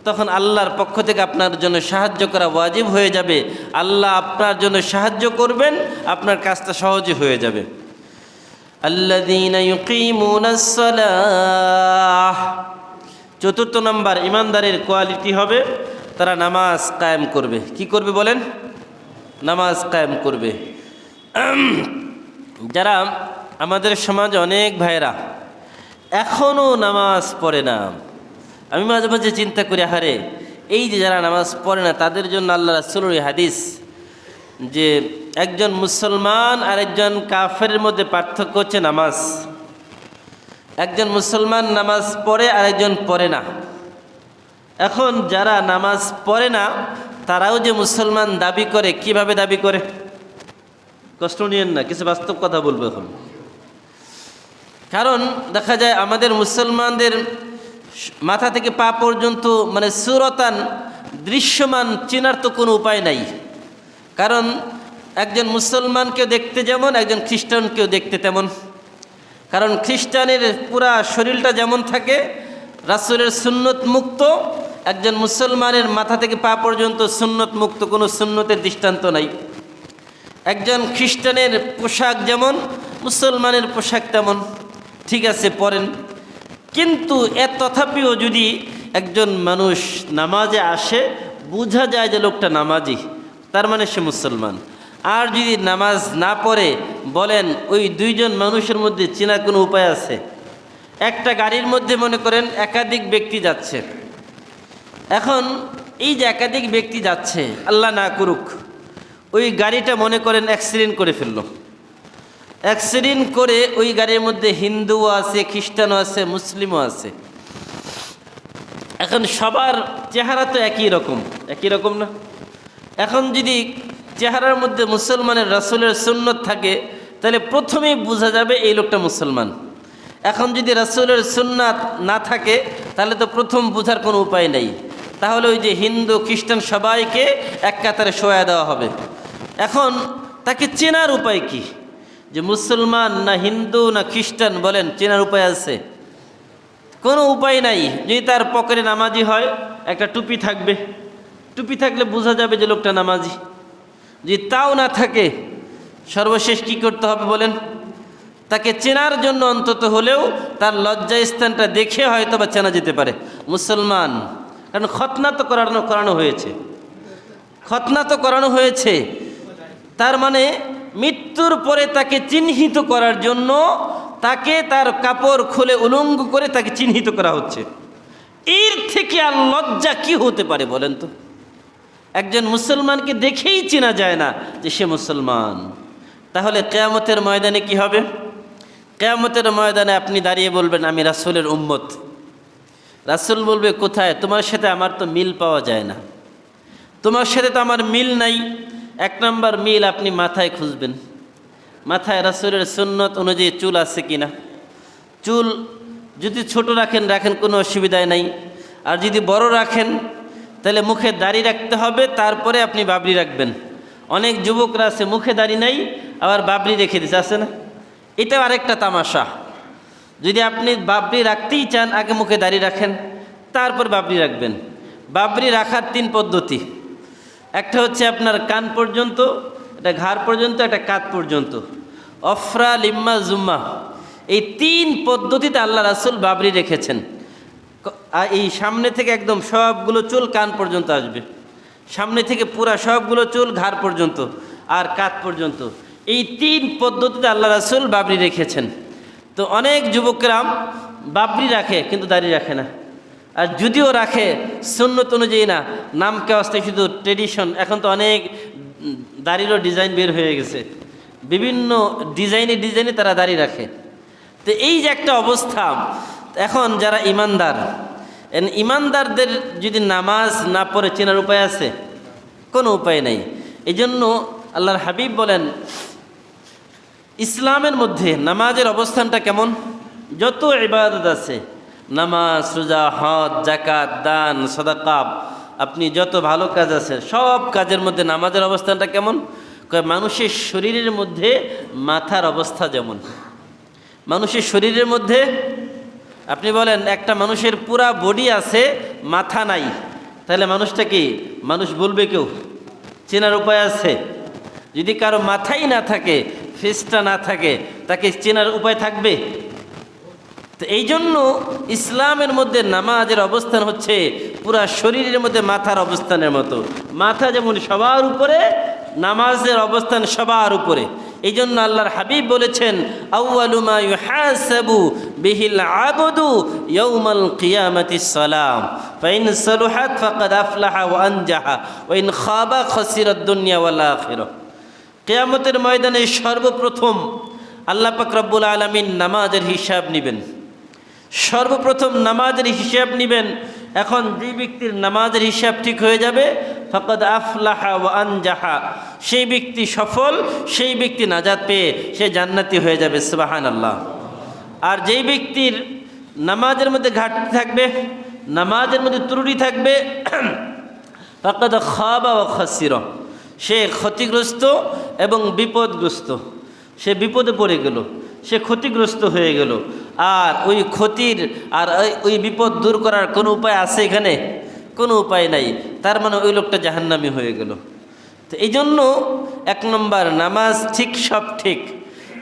তখন আল্লাহর পক্ষ থেকে আপনার জন্য সাহায্য করা ওয়াজিব হয়ে যাবে। আল্লাহ আপনার জন্য সাহায্য করবেন, আপনার কাজটা সহজে হয়ে যাবে। আল্লাযীনা ইউকিমুনাস সালাহ, 4 নম্বর ইমানদারের কোয়ালিটি হবে, তারা নামাজ কায়েম করবে। কি করবে বলেন? নামাজ কায়েম করবে। যারা আমাদের সমাজে অনেক ভাইরা এখনও নামাজ পড়ে না, আমি মাঝে মাঝে চিন্তা করি, হারে এই যে যারা নামাজ পড়ে না, তাদের জন্য আল্লাহ রাসূলের হাদিস যে একজন মুসলমান আর একজন কাফেরের মধ্যে পার্থক্য হচ্ছে নামাজ। একজন মুসলমান নামাজ পড়ে আর একজন পড়ে না। এখন যারা নামাজ পড়ে না, তারাও যে মুসলমান দাবি করে, কিভাবে দাবি করে? কষ্ট নিয়েন না, কিছু বাস্তব কথা বলবো এখন। কারণ দেখা যায় আমাদের মুসলমানদের মাথা থেকে পা পর্যন্ত মানে সুরতান দৃশ্যমান চেনার তো কোনো উপায় নাই। কারণ একজন মুসলমানকেও দেখতে যেমন, একজন খ্রিস্টানকেও দেখতে তেমন। কারণ খ্রিস্টানের পুরা শরীরটা যেমন থাকে রাসূলের সুন্নত মুক্ত, একজন মুসলমানের মাথা থেকে পা পর্যন্ত সুন্নত মুক্ত, কোনো সুন্নতের দৃষ্টান্ত নাই। একজন খ্রিস্টানের পোশাক যেমন, মুসলমানের পোশাক তেমন। ঠিক আছে, পড়েন, কিন্তু তথাপিও যদি একজন মানুষ নামাজে আসে, বোঝা যায় যে লোকটা নামাজি, তার মানে সে মুসলমান। আর যদি নামাজ না পড়ে, বলেন ওই 2 জন মানুষের মধ্যে চেনার কোনো উপায় আছে? একটা গাড়ির মধ্যে মনে করেন একাধিক ব্যক্তি যাচ্ছে। এখন এই যে একাধিক ব্যক্তি যাচ্ছে, আল্লাহ না করুক, ওই গাড়িটা মনে করেন অ্যাক্সিডেন্ট করে ফেললো। অ্যাক্সিডেন্ট করে ওই গাড়ির মধ্যে হিন্দুও আছে, খ্রিস্টানও আছে, মুসলিমও আছে। এখন সবার চেহারা তো একই রকম না। এখন যদি চেহারার মধ্যে মুসলমানের রাসূলের সুন্নত থাকে তাহলে প্রথমেই বোঝা যাবে এই লোকটা মুসলমান। এখন যদি রাসূলের সুন্নাত না থাকে তাহলে তো প্রথম বোঝার কোনো উপায় নেই। তাহলে ওই যে হিন্দু খ্রিস্টান সবাইকে এক কাতারে শোয়া দেওয়া হবে। এখন তাকে চেনার উপায় কি, যে মুসলমান না হিন্দু না খ্রিস্টান, বলেন চেনার উপায় আছে? কোনো উপায় নাই। যদি তার পকেটে নামাজি হয় একটা টুপি থাকবে, টুপি থাকলে বোঝা যাবে যে লোকটা নামাজি। যদি তাও না থাকে সর্বশেষ কি করতে হবে বলেন? তাকে চেনার জন্য অন্তত হলেও তার লজ্জা স্থানটা দেখে হয়তো বা চেনা যেতে পারে মুসলমান। কারণ খতনা তো করানো হয়েছে। তার মানে মৃত্যুর পরে তাকে চিহ্নিত করার জন্য তাকে তার কাপড় খুলে উলঙ্গ করে তাকে চিহ্নিত করা হচ্ছে। এর থেকে আর লজ্জা কি হতে পারে বলেন তো? একজন মুসলমানকে দেখেই চেনা যায় না যে সে মুসলমান। তাহলে কিয়ামতের ময়দানে কি হবে? কিয়ামতের ময়দানে আপনি দাঁড়িয়ে বলবেন আমি রাসূলের উম্মত। রাসূল বলবে কোথায়? তোমার সাথে আমার তো মিল পাওয়া যায় না, তোমার সাথে তো আমার মিল নাই। এক নম্বর মিল আপনি মাথায় খুঁজবেন, মাথায় রাসূলের সুন্নত অনুযায়ী চুল আছে কিনা। চুল যদি ছোট রাখেন কোনো অসুবিধায় নাই, আর যদি বড় রাখেন তাহলে মুখে দাড়ি রাখতে হবে, তারপরে আপনি বাবরি রাখবেন। অনেক যুবকরা আছে মুখে দাড়ি নাই আবার বাবরি রেখে দিচ্ছে, আছে না? এটাও আরেকটা তামাশা। যদি আপনি বাবরি রাখতেই চান আগে মুখে দাড়ি রাখেন, তারপর বাবরি রাখবেন। বাবরি রাখার 3 পদ্ধতি। একটা হচ্ছে আপনার কান পর্যন্ত, একটা ঘাড় পর্যন্ত, একটা কাঁধ পর্যন্ত, অফরা লিম্মা জুম্মা। এই 3 পদ্ধতিতে আল্লাহ রাসূল বাবরি রেখেছেন। এই সামনে থেকে একদম সবগুলো চুল কান পর্যন্ত আসবে, সামনে থেকে পুরা সবগুলো চুল ঘাড় পর্যন্ত আর কাঁধ পর্যন্ত। এই 3 পদ্ধতিতে আল্লাহ রাসূল বাবরি রেখেছেন। তো অনেক যুবকরা বাবরি রাখে কিন্তু দাড়ি রাখে না, আর যদিও রাখে সুন্নত অনুযায়ী না, নামকে অস্থায়ী শুধু ট্রেডিশন। এখন তো অনেক দাড়িরও ডিজাইন বের হয়ে গেছে, বিভিন্ন ডিজাইনে তারা দাড়ি রাখে। তো এই যে একটা অবস্থা, এখন যারা ইমানদারদের যদি নামাজ না পড়ে চেনার উপায় আছে? কোনো উপায় নেই। এই জন্য আল্লাহর হাবিব বলেন ইসলামের মধ্যে নামাজের অবস্থানটা কেমন? যত ইবাদত আছে, নামাজ, রোজা, হজ, যাকাত, দান, সাদাকা, আপনি যত ভালো কাজ আছে সব কাজের মধ্যে নামাজের অবস্থানটা কেমন? মানুষের শরীরের মধ্যে মাথার অবস্থা যেমন। মানুষের শরীরের মধ্যে আপনি বলেন একটা মানুষের পুরা বডি আছে, মাথা নাই, তাহলে মানুষটা কি? মানুষ বলবে কেউ? চেনার উপায় আছে? যদি কারো মাথাই না থাকে, ফেসটা না থাকে, তাকে চেনার উপায় থাকবে? তো এই জন্য ইসলামের মধ্যে নামাজের অবস্থান হচ্ছে পুরা শরীরের মধ্যে মাথার অবস্থানের মতো। মাথা যেমন সবার উপরে, নামাজের অবস্থান সবার উপরে। এই জন্য আল্লাহর হাবিব বলেছেন আউয়ালু মা ইউহাসাবু বিহিল আবদু ইয়াউমাল কিয়ামাতিস সালাম ফাইন সালুহাত ফাকাদ আফলাহা ওয়া আনজাহা ওয়া ইন খাবা খাসিরাদ দুনিয়া ওয়াল আখিরাহ। কিয়ামতের ময়দানে সর্বপ্রথম আল্লাহ পাক রব্বুল আলামিন নামাজের হিসাব নেবেন। সর্বপ্রথম নামাজের হিসাব নেবেন। এখন যে ব্যক্তির নামাজের হিসাব ঠিক হয়ে যাবে, ফাকাদ আফলাহা ওয়া আনজাহা, সেই ব্যক্তি সফল, সেই ব্যক্তি নাজাত পেয়ে সে জান্নাতি হয়ে যাবে, সুবহানাল্লাহ। আর যেই ব্যক্তির নামাজের মধ্যে ঘাটতি থাকবে, নামাজের মধ্যে ত্রুটি থাকবে, ফাকাদ খাবা ওয়া খাসিরা, সে ক্ষতিগ্রস্ত এবং বিপদগ্রস্ত। সে বিপদে পড়ে গেল, সে ক্ষতিগ্রস্ত হয়ে গেল। আর ওই ক্ষতির আর ওই বিপদ দূর করার কোনো উপায় আছে এখানে? কোনো উপায় নাই। তার মানে ওই লোকটা জাহান্নামী হয়ে গেল। তো এই জন্য 1 নম্বর নামাজ ঠিক, সব ঠিক।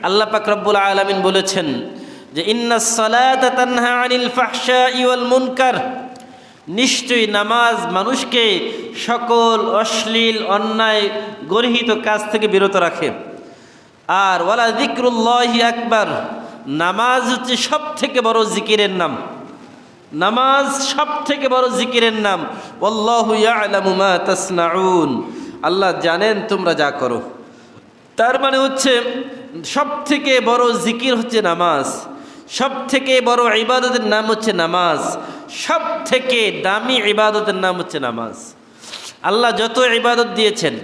আল্লাহ পাক রব্বুল আলামিন বলেছেন যে ইন্নাস সালাতা তানহা আনিল ফাহশাই ওয়াল মুনকার, নিশ্চয়ই নামাজ মানুষকে সকল অশ্লীল, অন্যায়, গর্হিত কাজ থেকে বিরত রাখে। আর ওয়ালা যিকরুল্লাহি আকবার, নামাজ হচ্ছে সব থেকে বড় জিকিরের নাম। নামাজ সব থেকে বড় জিকিরের নাম। ওয়াল্লাহু ইয়ালামু মা তাসনাউন, আল্লাহ জানেন তোমরা যা করো। তার মানে হচ্ছে সব থেকে বড় জিকির হচ্ছে নামাজ, সব থেকে বড় ইবাদতের নাম হচ্ছে নামাজ, সব থেকে দামি ইবাদতের নাম হচ্ছে নামাজ। আল্লাহ যত ইবাদত দিয়েছেন,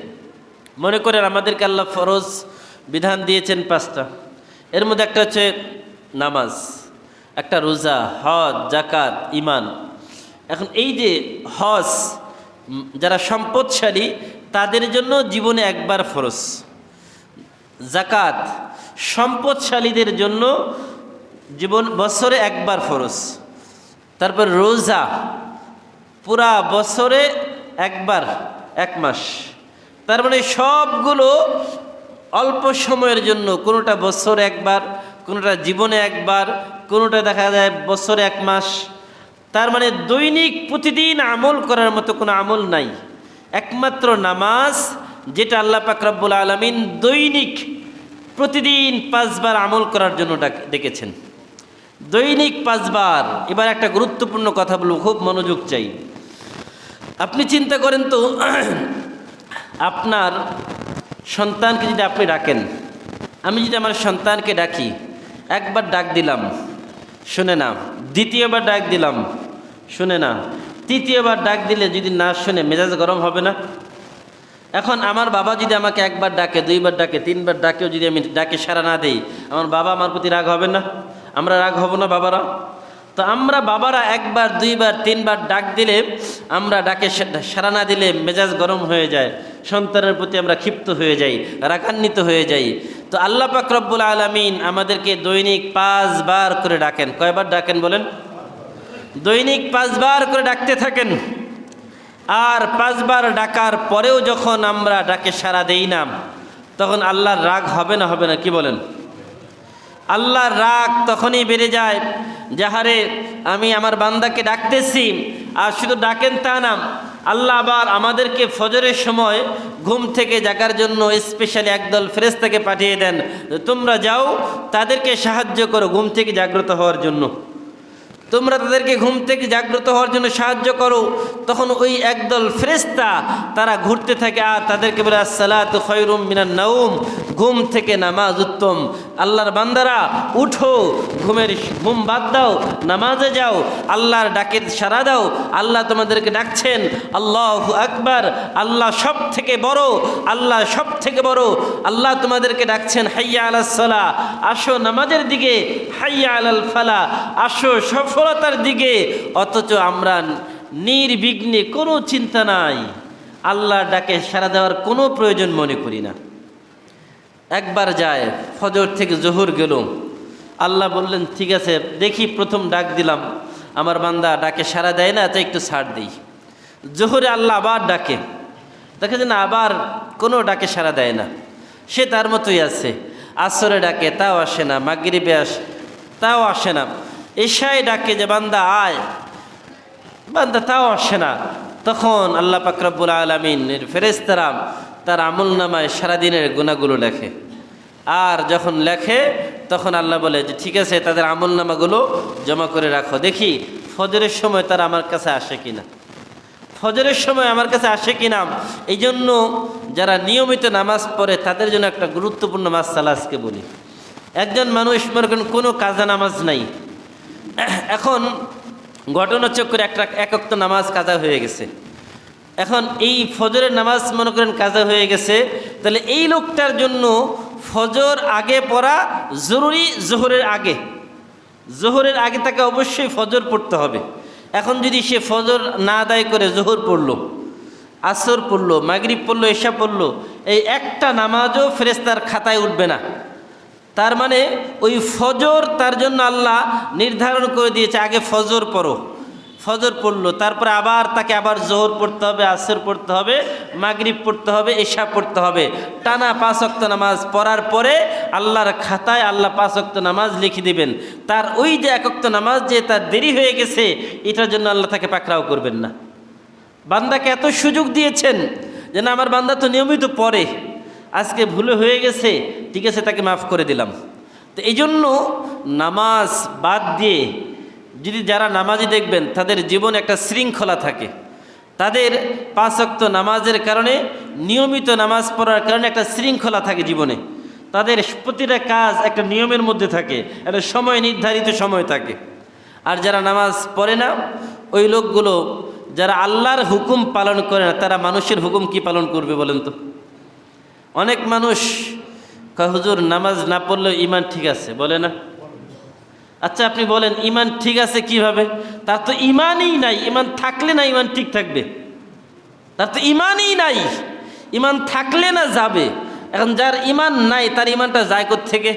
মনে করেন আমাদেরকে আল্লাহ ফরজ বিধান দিয়েছেন 5টা, এর মধ্যে একটা হচ্ছে নামাজ, একটা রোজা, হজ, জাকাত, ঈমান। এখন এই যে হজ, যারা সম্পদশালী তাদের জন্য জীবনে একবার ফরজ, জাকাত সম্পদশালীদের জন্য বছরে একবার ফরজ, তারপর রোজা পুরা বছরে একবার, 1 মাস। তার মানে সবগুলো অল্প সময়ের জন্য, কোনোটা বছরে একবার, কোনোটা জীবনে একবার, কোনোটা দেখা যায় বছরে 1 মাস। তার মানে দৈনিক প্রতিদিন আমল করার মতো কোনো আমল নাই, একমাত্র নামাজ, যেটা আল্লাহ পাক রব্বুল আলামিন দৈনিক প্রতিদিন 5 বার আমল করার জন্য ডেকেছেন, দৈনিক 5 বার। এবার একটা গুরুত্বপূর্ণ কথা বলবো, খুব মনোযোগ চাই। আপনি চিন্তা করেন তো, আপনার সন্তানকে যদি আপনি ডাকেন, আমি যদি আমার সন্তানকে ডাকি, একবার ডাক দিলাম শুনে না, দ্বিতীয়বার ডাক দিলাম শুনে না, তৃতীয়বার ডাক দিলে যদি না শুনে মেজাজ গরম হবে না? এখন আমার বাবা যদি আমাকে একবার ডাকে, 2 বার ডাকে, 3 বার ডাকেও যদি আমি ডাকে সাড়া না দেই, আমার বাবা আমার প্রতি রাগ হবে না? আমরা রাগ হব না বাবারা? তো আমরা বাবারা 1 বার, 2 বার, 3 বার ডাক দিলে, আমরা ডাকে সাড়া না দিলে মেজাজ গরম হয়ে যায়, সন্তানের প্রতি আমরা ক্ষিপ্ত হয়ে যাই, রাগান্বিত হয়ে যাই। তো আল্লাহ পাক রব্বুল আলামিন আমাদেরকে দৈনিক 5 বার করে ডাকেন। কয়বার ডাকেন বলেন? দৈনিক 5 বার করে ডাকতে থাকেন। আর 5 বার ডাকার পরেও যখন আমরা ডাকে সাড়া দেই না, তখন আল্লাহর রাগ হবে না? হবে না? কি বলেন? আল্লাহর রাগ তখনই বেড়ে যায়, যাহারে আমি আমার বান্দাকে ডাকতেছি, আর শুধু ডাকেন তা না, আল্লাহ আবার আমাদেরকে ফজরের সময় ঘুম থেকে জাগার জন্য স্পেশালি একদল ফেরেশতাকে পাঠিয়ে দেন, তোমরা যাও তাদেরকে সাহায্য করো ঘুম থেকে জাগ্রত হওয়ার জন্য, তোমরা তাদেরকে ঘুম থেকে জাগ্রত হওয়ার জন্য সাহায্য করো। তখন ওই একদল ফেরেশতা তারা ঘুরতে থাকে আর তাদেরকে বলে, আসসালাতু খায়রুম মিনান নাওম, ঘুম থেকে নামাজ উত্তম। আল্লাহর বান্দারা উঠো, ঘুম বাদ দাও, নামাজে যাও, আল্লাহর ডাকে সাড়া দাও, আল্লাহ তোমাদেরকে ডাকছেন। আল্লাহু আকবার, আল্লাহ সব থেকে বড়, আল্লাহ সব থেকে বড়, আল্লাহ তোমাদেরকে ডাকছেন। হাইয়া আলাস সালাহ, আসো নামাজের দিকে, হাইয়া আলাল ফালাহ, আসো সফলতার দিকে। অথচ আমরা নির্বিঘ্নে, কোনো চিন্তা নাই, আল্লাহর ডাকে সাড়া দেওয়ার কোনো প্রয়োজন মনে করি না। একবার যায়, ফজর থেকে জোহর গেল, আল্লাহ বললেন ঠিক আছে, দেখি প্রথম ডাক দিলাম, আমার বান্দা ডাকে সাড়া দেয় না, তাই একটু ছাড় দিই। জোহরে আল্লাহ আবার ডাকে, দেখে যে না, আবার কোনো ডাকে সাড়া দেয় না, সে তার মতোই আছে। আসরে ডাকে, তাও আসে না, মাগরিবে আসে, তাও আসে না, এশায় ডাকে যে বান্দা আয়, বান্দা তাও আসে না। তখন আল্লাহ পাক রব্বুল আলামিনের ফেরেশতারা তার আমলনামায় সারাদিনের গুনাহগুলো লেখে। আর যখন লেখে তখন আল্লাহ বলে যে ঠিক আছে, তাদের আমলনামাগুলো জমা করে রাখো, দেখি ফজরের সময় তারা আমার কাছে আসে কিনা, ফজরের সময় আমার কাছে আসে কিনা। এই জন্য যারা নিয়মিত নামাজ পড়ে তাদের জন্য একটা গুরুত্বপূর্ণ মাসআলা আজকে বলি। একজন মানুষ মনে করেন কোনো কাজা নামাজ নাই, এখন ঘটনাচক্রে এক ওয়াক্ত নামাজ কাজা হয়ে গেছে, এখন এই ফজরের নামাজ মনে করেন কাজা হয়ে গেছে, তাহলে এই লোকটার জন্য ফজর আগে পড়া জরুরি, জোহরের আগে তাকে অবশ্যই ফজর পড়তে হবে। এখন যদি সে ফজর না আদায় করে জোহর পড়লো, আসর পড়লো, মাগরিব পড়লো, এশা পড়লো, এই একটা নামাজও ফেরেশতার খাতায় উঠবে না। তার মানে ওই ফজর তার জন্য আল্লাহ নির্ধারণ করে দিয়েছে, আগে ফজর পড়ো, ফজর পড়লো, তারপরে আবার তাকে আবার জোহর পড়তে হবে, আসর পড়তে হবে, মাগরিব পড়তে হবে, এশা পড়তে হবে। টানা 5 ওয়াক্ত নামাজ পড়ার পরে আল্লাহর খাতায় আল্লাহ 5 ওয়াক্ত নামাজ লিখে দিবেন। তার ওই যে 1 ওয়াক্ত নামাজ যে তার দেরি হয়ে গেছে, এটার জন্য আল্লাহ তাকে পাকড়াও করবেন না। বান্দাকে এত সুযোগ দিয়েছেন যে না, আমার বান্দা তো নিয়মিত পড়ে, আজকে ভুলে হয়ে গেছে, ঠিক আছে তাকে মাফ করে দিলাম। তো এই জন্য নামাজ বাদ দিয়ে যদি যারা নামাজি দেখবেন তাদের জীবনে একটা শৃঙ্খলা থাকে, তাদের 5 ওয়াক্ত নামাজের কারণে, নিয়মিত নামাজ পড়ার কারণে একটা শৃঙ্খলা থাকে জীবনে, তাদের প্রতিটা কাজ একটা নিয়মের মধ্যে থাকে, একটা সময়, নির্ধারিত সময় থাকে। আর যারা নামাজ পড়ে না, ওই লোকগুলো যারা আল্লাহর হুকুম পালন করে না, তারা মানুষের হুকুম কি পালন করবে বলেন তো? অনেক মানুষ কয় হুজুর নামাজ না পড়লেও ঈমান ঠিক আছে, বলে না? আচ্ছা আপনি বলেন ঈমান ঠিক আছে কিভাবে? তার তো ঈমানই নাই। ঈমান থাকলে না ঈমান ঠিক থাকবে? তার তো ঈমানই নাই, ঈমান থাকলে না যাবে। এখন যার ঈমান নাই তার ঈমানটা যায় কোত্থেকে?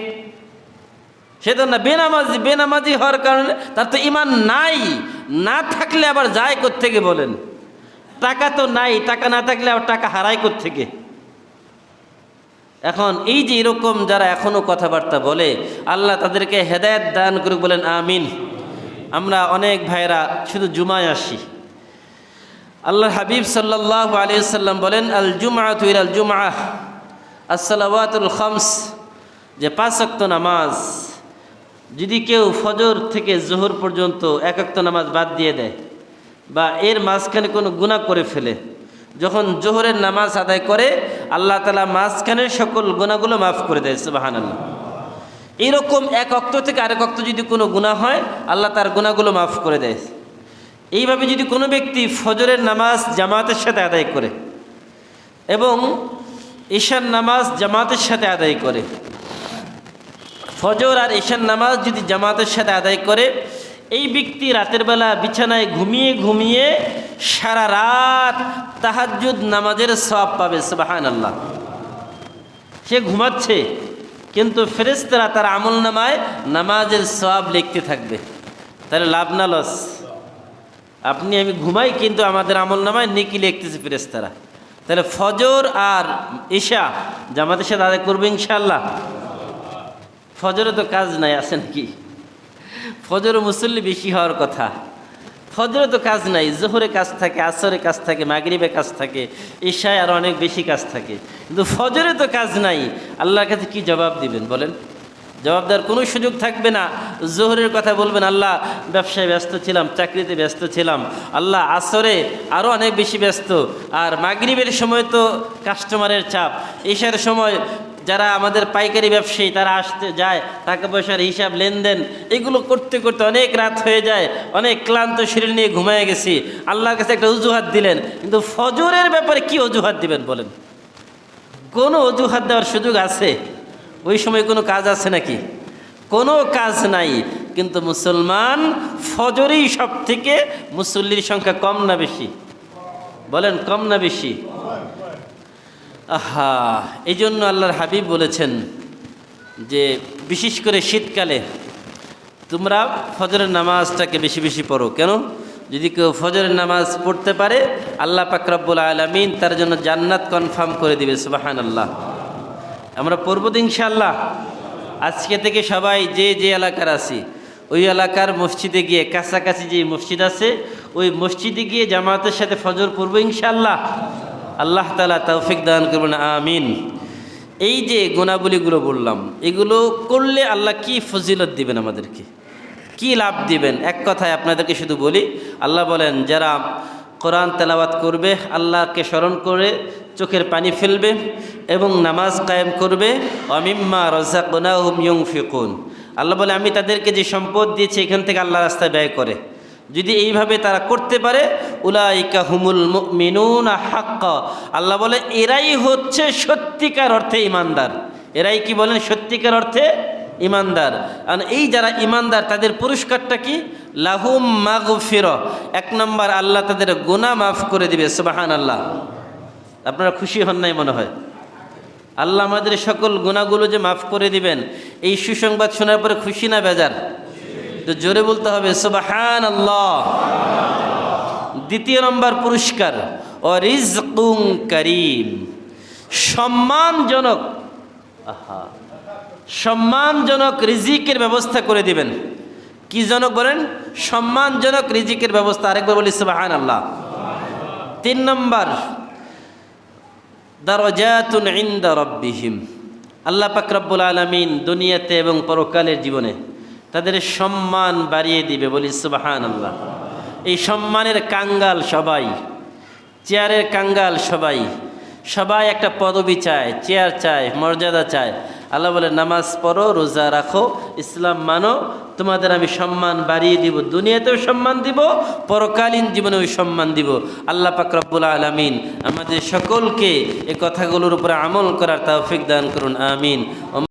সে তো না বেনামাজি হওয়ার কারণে তার তো ঈমান নাই, না থাকলে আবার যায় কোত্থেকে বলেন? টাকা তো নাই, টাকা না থাকলে আবার টাকা হারায় কোত্থেকে? এখন এই যে এরকম যারা এখনও কথাবার্তা বলে, আল্লাহ তাদেরকে হেদায়েত দান করুক, বলেন আমিন। আমরা অনেক ভাইরা শুধু জুমায় আসি। আল্লাহর হাবিব সাল্লাল্লাহু আলাইহি ওয়াসাল্লাম বলেন, আল জুমআতু ইলাল জুমআহ as-সালাওয়াতুল খামস, যে 5 ওয়াক্ত নামাজ যদি কেউ ফজর থেকে জোহর পর্যন্ত 1 ওয়াক্ত নামাজ বাদ দিয়ে দেয় বা এর মাঝখানে কোনো গুনাহ করে ফেলে, যখন জোহরের নামাজ আদায় করে আল্লাহ তাআলা মাঝখানের সকল গুনাহগুলো মাফ করে দেয়। সুবহানাল্লাহ। এইরকম 1 ওয়াক্ত থেকে আরেক ওয়াক্ত যদি কোনো গুনাহ হয়, আল্লাহ তার গুনাহগুলো মাফ করে দেয়। এইভাবে যদি কোনো ব্যক্তি ফজরের নামাজ জামাতের সাথে আদায় করে এবং ঈশার নামাজ জামাতের সাথে আদায় করে, ফজর আর ঈশার নামাজ যদি জামাতের সাথে আদায় করে, এই ব্যক্তি রাতের বেলা বিছানায় ঘুমিয়ে ঘুমিয়ে সারা রাত তাহাজ্জুদ নামাজের সওয়াব পাবে। সুবহানাল্লাহ। সে ঘুমাচ্ছে কিন্তু ফেরেশতারা তার আমলনামায় নামাজের সওয়াব লিখতে থাকবে। তাহলে লাভ না লস? আপনি আমি ঘুমাই কিন্তু আমাদের আমলনামায় নেকি লিখতেছে ফেরেশতারা। তাহলে ফজর আর ঈশা জামাতের সাথে আদায় করবে ইনশাআল্লাহ। ফজরে তো কাজ নাই, আছে নাকি? ফজরে মুসল্লি বেশি হওয়ার কথা। ফজরে তো কাজ নাই, জোহরে কাজ থাকে, আসরে কাজ থাকে, মাগরিবে কাজ থাকে, ঈশায় আরও অনেক বেশি কাজ থাকে, কিন্তু ফজরে তো কাজ নাই। আল্লাহর কাছে কি জবাব দিবেন বলেন? জবাব দেওয়ার কোনো সুযোগ থাকবে না। জোহরের কথা বলবেন, আল্লাহ ব্যবসায় ব্যস্ত ছিলাম, চাকরিতে ব্যস্ত ছিলাম, আল্লাহ আসরে আরও অনেক বেশি ব্যস্ত, আর মাগরিবের সময় তো কাস্টমারের চাপ, ঈশার সময় যারা আমাদের পাইকারি ব্যবসায়ী তারা আসতে যায়, টাকা পয়সার হিসাব লেনদেন এগুলো করতে করতে অনেক রাত হয়ে যায়, অনেক ক্লান্ত শরীর নিয়ে ঘুমিয়ে গেছি। আল্লাহর কাছে একটা অজুহাত দিলেন, কিন্তু ফজরের ব্যাপারে কি অজুহাত দিবেন বলেন? কোনো অজুহাত দেওয়ার সুযোগ আছে? ওই সময় কোনো কাজ আছে নাকি? কোনো কাজ নাই। কিন্তু মুসলমান ফজরেই সব থেকে মুসল্লির সংখ্যা কম না বেশি? বলেন কম না বেশি? আহা, এই জন্য আল্লাহর হাবিব বলেছেন যে বিশেষ করে শীতকালে তোমরা ফজরের নামাজটাকে বেশি বেশি পড়ো। কেন? যদি কেউ ফজরের নামাজ পড়তে পারে আল্লাহ পাক রব্বুল আলামিন তার জন্য জান্নাত কনফার্ম করে দিবে। সুবহানাল্লাহ। আমরা পড়ব তো ইনশাআল্লাহ। আজকে থেকে সবাই যে যে এলাকার আছি ওই এলাকার মসজিদে গিয়ে, কাছাকাছি যে মসজিদ আছে ওই মসজিদে গিয়ে জামাতের সাথে ফজর পড়ব ইনশাআল্লাহ। আল্লাহ তাআলা তৌফিক দান করবেন, আমিন। এই যে গুণাবলীগুলো বললাম, এগুলো করলে আল্লাহ কি ফজিলত দিবেন, আমাদেরকে কি লাভ দিবেন? এক কথায় আপনাদেরকে শুধু বলি, আল্লাহ বলেন যারা কোরআন তেলাওয়াত করবে, আল্লাহকে স্মরণ করে চোখের পানি ফেলবে এবং নামাজ কায়েম করবে, ওয়ামিম্মা রাযাকনাহুম ইউনফিকুন, আল্লাহ বলে আমি তাদেরকে যে সম্পদ দিয়েছি এখান থেকে আল্লাহ রাস্তায় ব্যয় করে। যদি এইভাবে তারা করতে পারে, উলাইকা হুমুল মুমিনুনা হাক্কা, আল্লাহ বলে এরাই হচ্ছে সত্যিকার অর্থে ইমানদার। এরাই কি বলেন? সত্যিকার অর্থে ইমানদার। আর এই যারা ইমানদার তাদের পুরস্কারটা কি? লাহুম মাগফিরা, 1 নম্বর আল্লাহ তাদের গুনাহ মাফ করে দিবে। সুবহানাল্লাহ। আপনারা খুশি হন নাই মনে হয়? আল্লাহ আমাদের সকল গুনাহগুলো যে মাফ করে দিবেন, এই সুসংবাদ শোনার পরে খুশি না বেজার? তো জোরে বলতে হবে সুবহানাল্লাহ। 2 নম্বর পুরস্কার, ও রিজকুন কারীম, সম্মানজনক, সম্মানজনক রিজিকের ব্যবস্থা করে দিবেন। কি জনক বলেন? সম্মানজনক রিজিকের ব্যবস্থা। আরেকবার বলি সুবহানাল্লাহ। 3 নম্বর, দারাজাতুন ইনদা রাব্বিহিম, আল্লাহ পাক রব্বুল আলামিন দুনিয়াতে এবং পরকালের জীবনে তাদের সম্মান বাড়িয়ে দিবে। বলি সুবহানাল্লাহ। এই সম্মানের কাঙ্গাল সবাই, চেয়ারের কাঙ্গাল সবাই, সবাই একটা পদবি চায়, চেয়ার চায়, মর্যাদা চায়। আল্লাহ বলে নামাজ পড়ো, রোজা রাখো, ইসলাম মানো, তোমাদের আমি সম্মান বাড়িয়ে দিব, দুনিয়াতেও সম্মান দিব, পরকালীন জীবনেও সম্মান দিব। আল্লাহ পাক রব্বুল আলামিন আমাদের সকলকে এই কথাগুলোর উপরে আমল করার তৌফিক দান করুন, আমিন।